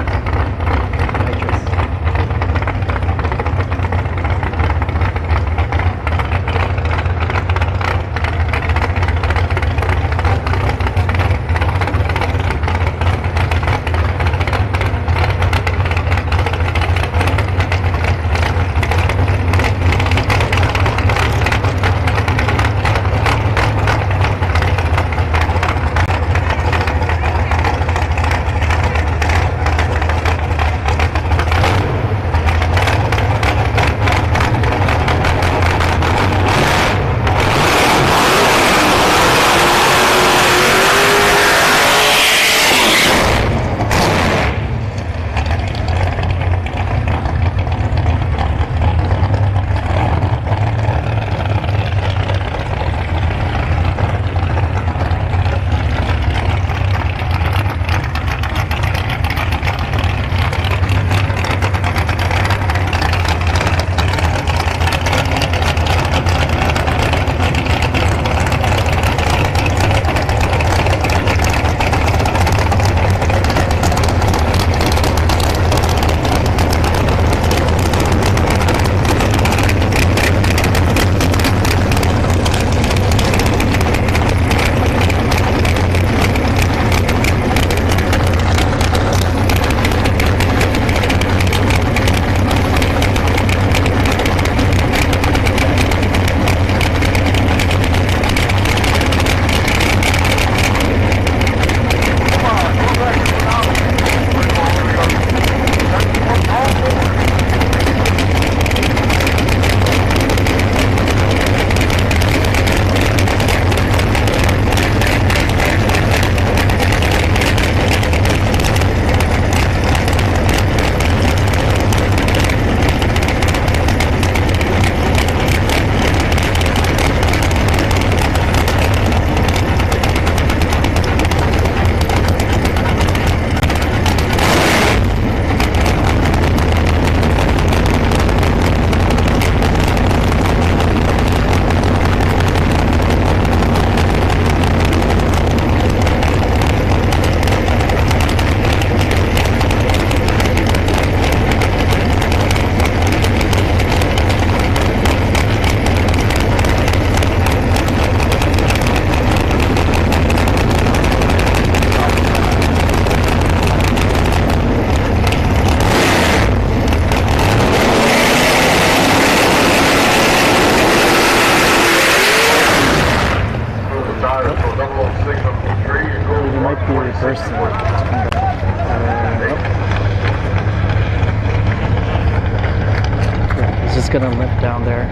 just gonna limp down there.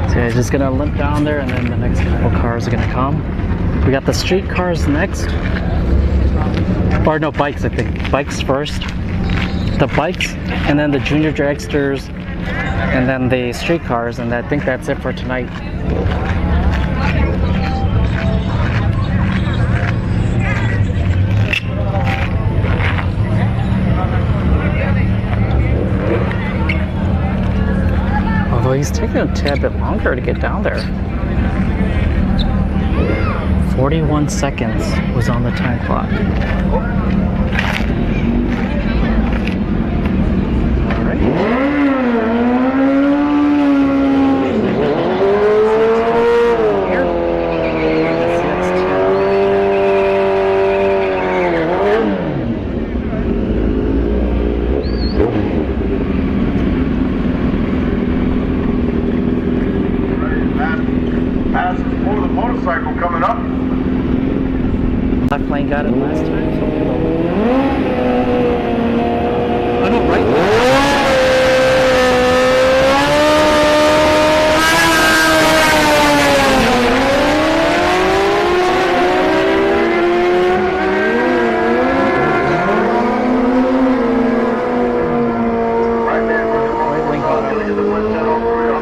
So yeah, just gonna limp down there, and then the next couple cars are gonna come. We got the street cars next. Or no, bikes, I think. Bikes first. The bikes, and then the junior dragsters, and then the street cars, and I think that's it for tonight. Although he's taking a tad bit longer to get down there. 41 seconds was on the time clock. All right. Passes for the motorcycle coming up. Left lane got it last time, so I know, right? Right there with the motorcycle. Get the 110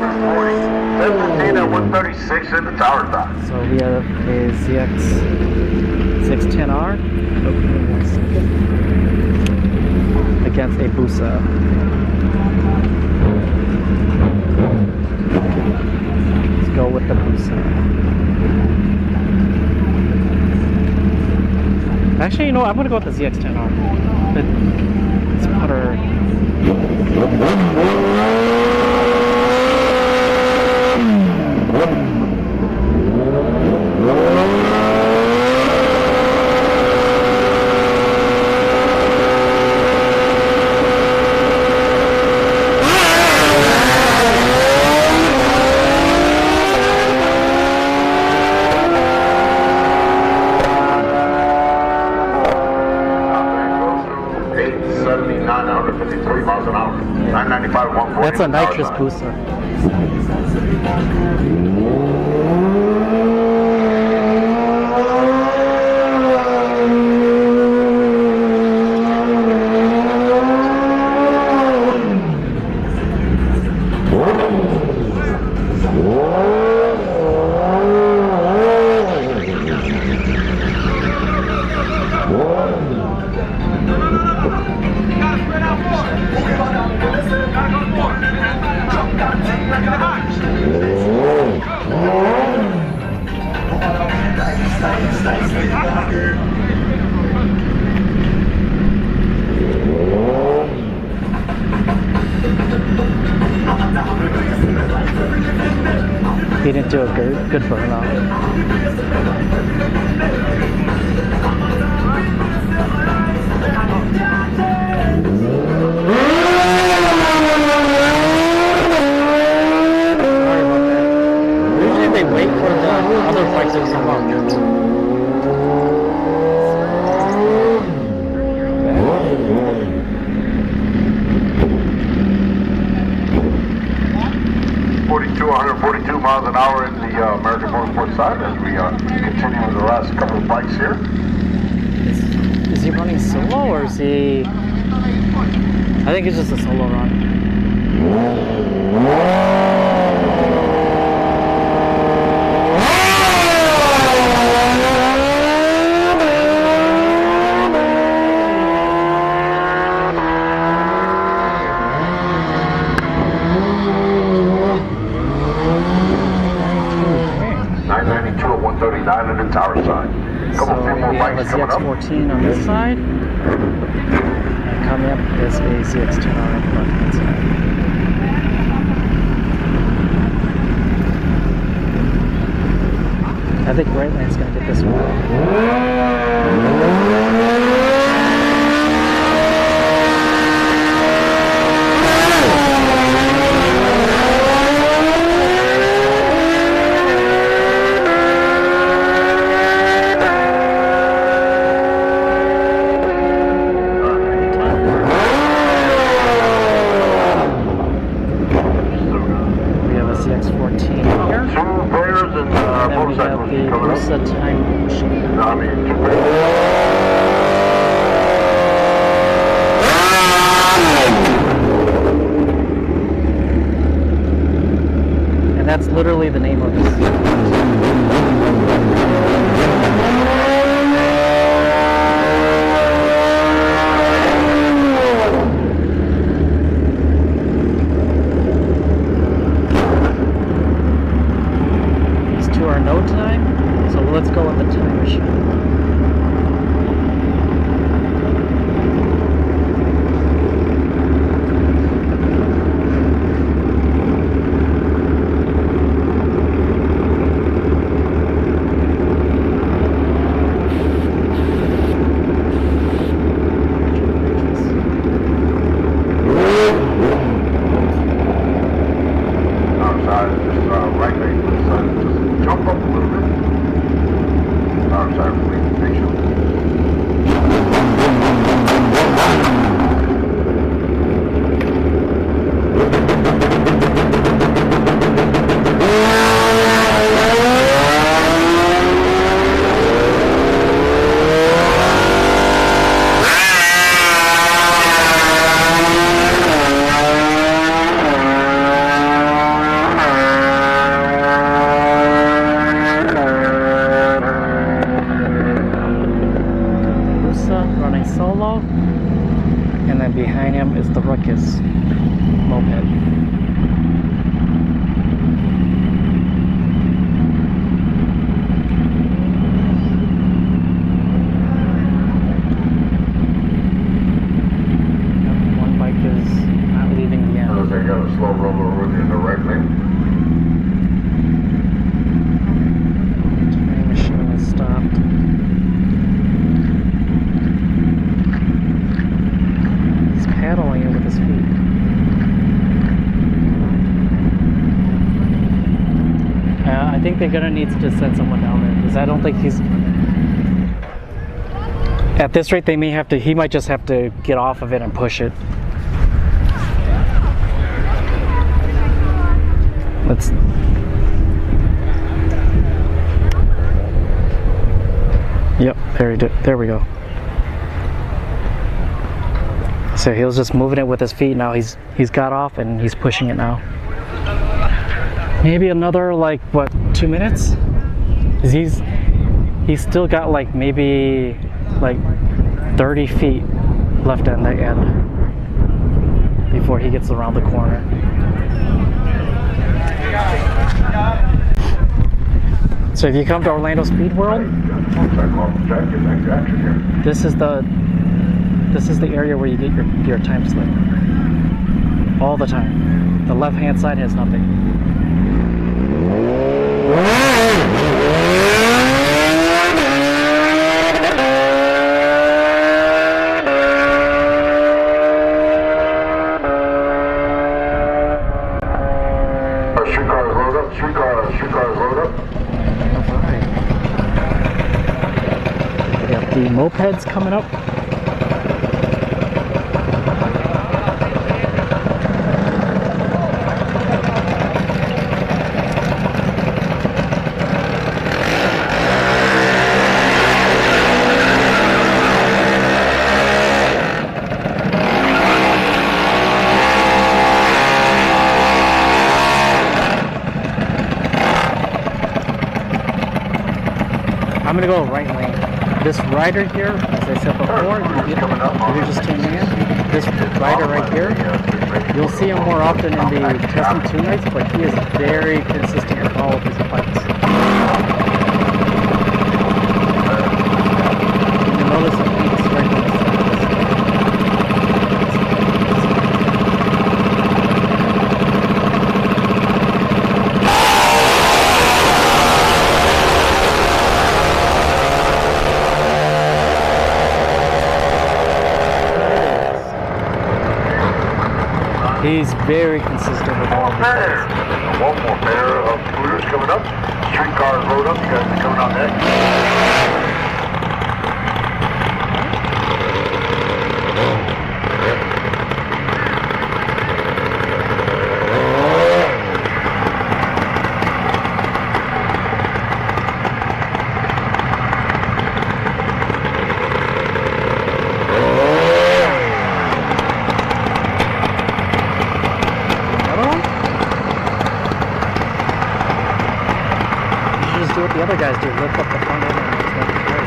340. 17 at 136 in the tower top. So we have a ZX 610R against a Busa. Let's go with the Busa. Actually, you know, I'm gonna go with the ZX10R. Let's put her. That's a nitrous booster. He didn't do a good burnout. Usually they wait for the other bikes to come up. 142 miles an hour in the American Motorsport side as we continue with the last couple of bikes here. Is he running solo or is he... I think it's just a solo run. In the tower side. So we have a ZX14 on this side. And coming up is a ZX10 on the left-hand side. I think right lane's going to get this one. two pairs and And then we have motorcycles the coming up. Rusa time machine. No, I mean, two pairs. And that's literally the name of this. These two are no time, so let's go with the time machine. Running solo, and then behind him is the Ruckus moped. One bike is not leaving the end. They got a slow roller in the right lane. Time machine is stopped. Paddling it with his feet. I think they're gonna need to send someone down there because I don't think he's. At this rate, they may have to. He might just have to get off of it and push it. Let's. Yep, there we go. So he was just moving it with his feet. Now he's got off and he's pushing it now. Maybe another like what 2 minutes? 'Cause he's still got like maybe like 30 feet left on the end before he gets around the corner. So if you come to Orlando Speed World, this is the area where you get your time slip. All the time. The left hand side has nothing. Streetcars load up, streetcars load up. Alright. We got the mopeds coming up. I'm gonna go right lane. This rider here, as I said before, if you're just tuning in, this rider right here, you'll see him more often in the testing tune nights, but he is very consistent with all of his bikes. You'll notice the peaks right on the side. He's very consistent with all of his bikes. One more pair of scooters coming up. Streetcars load up. You guys are coming out next. do what the other guys do, lift up the front end and just make it great.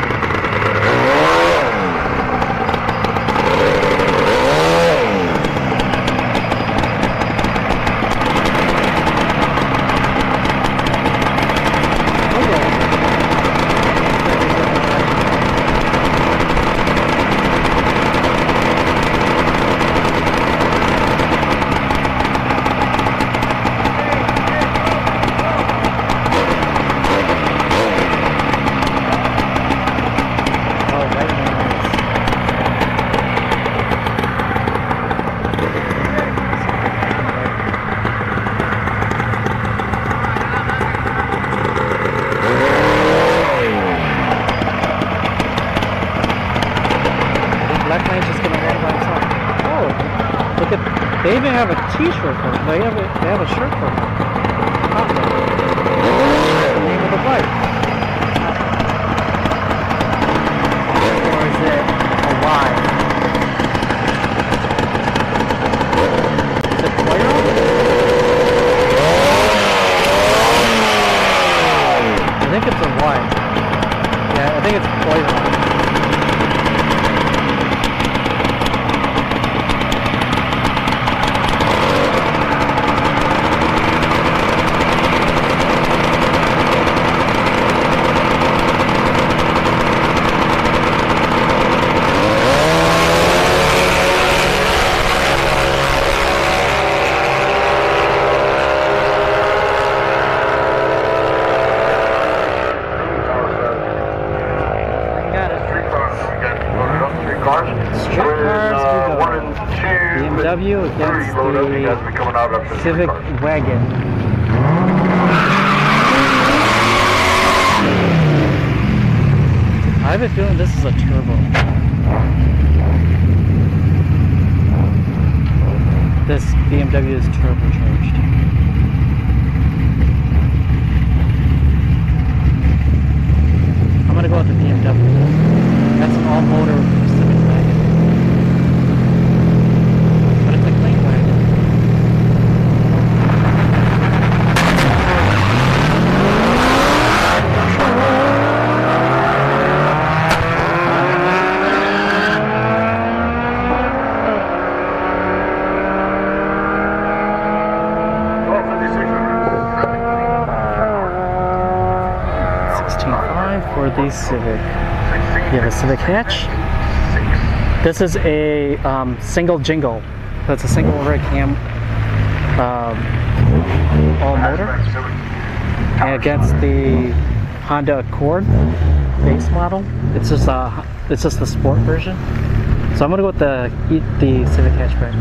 They even have a t-shirt for it. They have a shirt for it. The name of the bike. Or is it a Y? Is it Poiro? I think it's a Y. Yeah, I think it's Poiro. BMW against the Civic Wagon. I have a feeling this is a turbo. This BMW is turbocharged. I'm gonna go with the BMW. That's an all-motor Civic Wagon. For the Civic. You have a Civic hatch. This is a single jingle. That's a single rear cam all motor. And against the Honda Accord base model, it's just the sport version. So I'm gonna go with the Civic hatchback.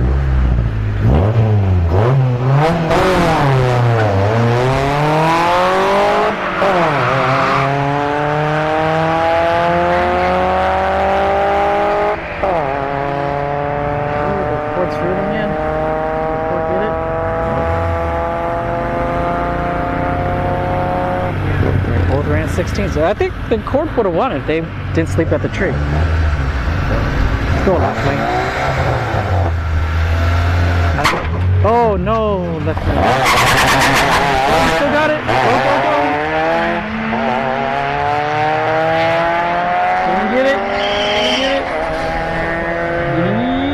Both ran 16, so I think the Accord would have won if they didn't sleep at the tree. Let's go left lane. Oh no, left lane. Oh, we still got it. Go, go, go. Can we get it? Can we get it?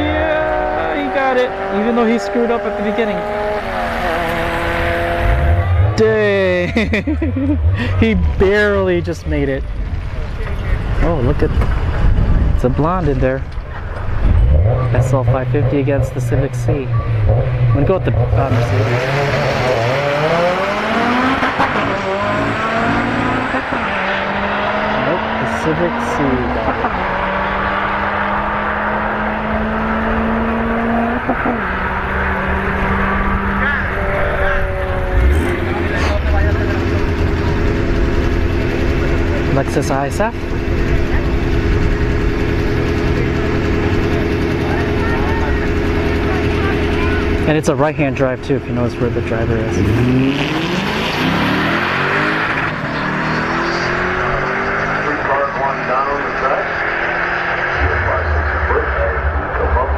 Yeah, he got it. Even though he screwed up at the beginning. Dang. He barely just made it. Oh, look at, it's a blonde in there. SL 550 against the Civic C. I'm gonna go with the Mercedes. Nope, the Civic C got it. Lexus ISF. And it's a right-hand drive too, if you notice where the driver is. Three cars, one down on the track. 5, 6 foot. Come up.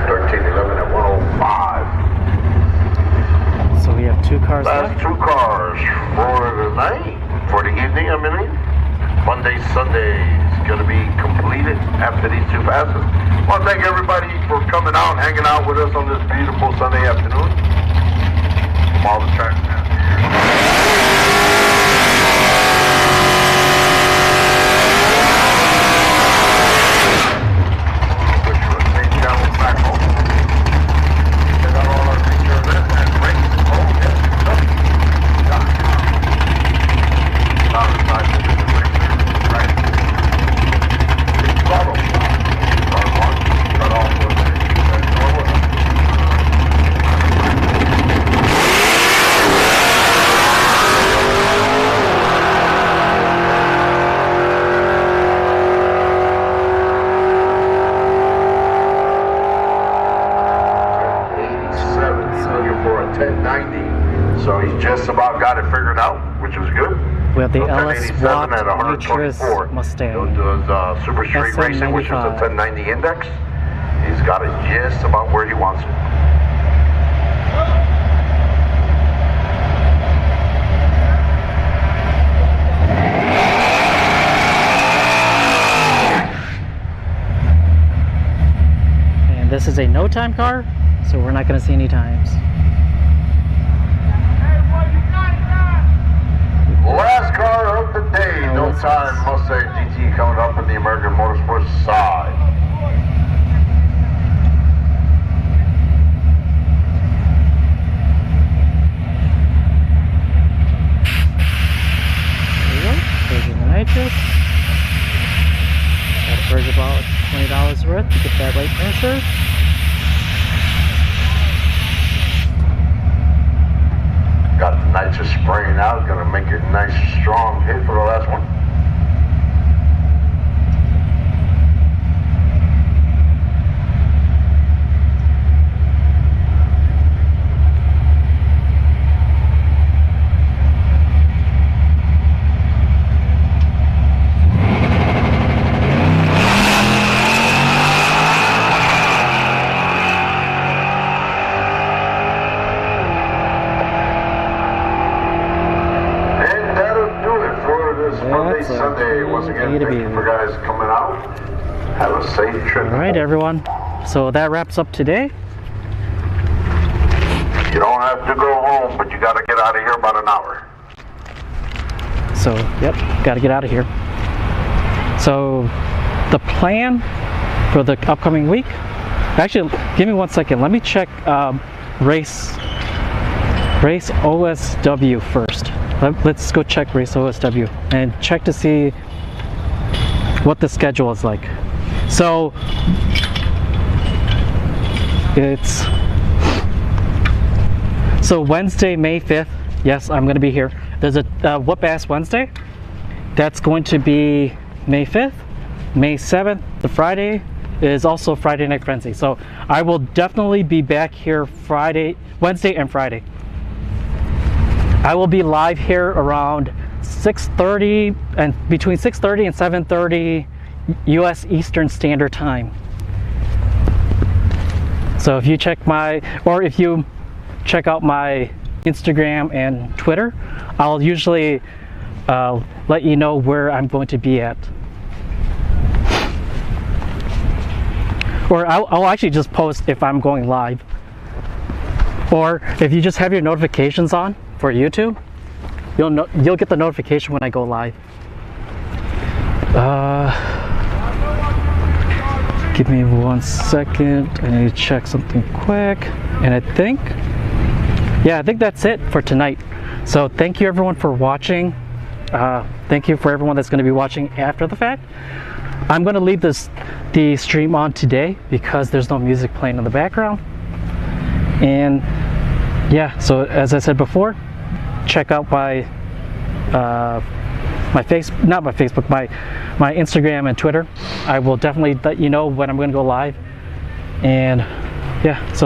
1311 at 105. So we have two cars Last left. 2 cars for the night, for the evening, I mean. Funday Sunday is going to be completed after these 2 passes. I want to thank everybody for coming out and hanging out with us on this beautiful Sunday afternoon. From all the tracks down So he's just about got it figured out, which was good. We have the So LS 1087 SWAT at 124. Nitrous Mustang. Does Super Street Racing, which is a 1090 index. He's got it just about where he wants it. And this is a no time car, so we're not going to see any times. Last car of the day, no time Mustang GT coming up on the American Motorsports side. There you go, purging the nitrous. Gotta purge about $20 worth to get that right pressure. Got the nitrous spraying out, gonna make a nice strong hit for the last one. Funday Sunday. Once again, thank you for guys coming out. Have a safe trip. All right, everyone. So that wraps up today. You don't have to go home, but you got to get out of here about an hour. So, yep, got to get out of here. So, the plan for the upcoming week. Actually, give me 1 second. Let me check race OSW first. Let's go check race OSW and check to see what the schedule is like. So it's Wednesday, May 5th. Yes, I'm going to be here. There's a Whoop Ass Wednesday. That's going to be May 5th. May 7th, the Friday, is also Friday Night Frenzy. So I will definitely be back here Wednesday and Friday. I will be live here around 6:30 and between 6:30 and 7:30 US Eastern Standard Time. So if you check if you check out my Instagram and Twitter, I'll usually let you know where I'm going to be at. Or I'll actually just post if I'm going live. Or if you just have your notifications on for YouTube, you'll get the notification when I go live. Give me 1 second. I need to check something quick. And I think that's it for tonight. So thank you everyone for watching. Thank you for everyone that's going to be watching after the fact. I'm going to leave the stream on today because there's no music playing in the background. And yeah, so as I said before, check out my my Instagram and Twitter. I will definitely let you know when I'm going to go live. And yeah, so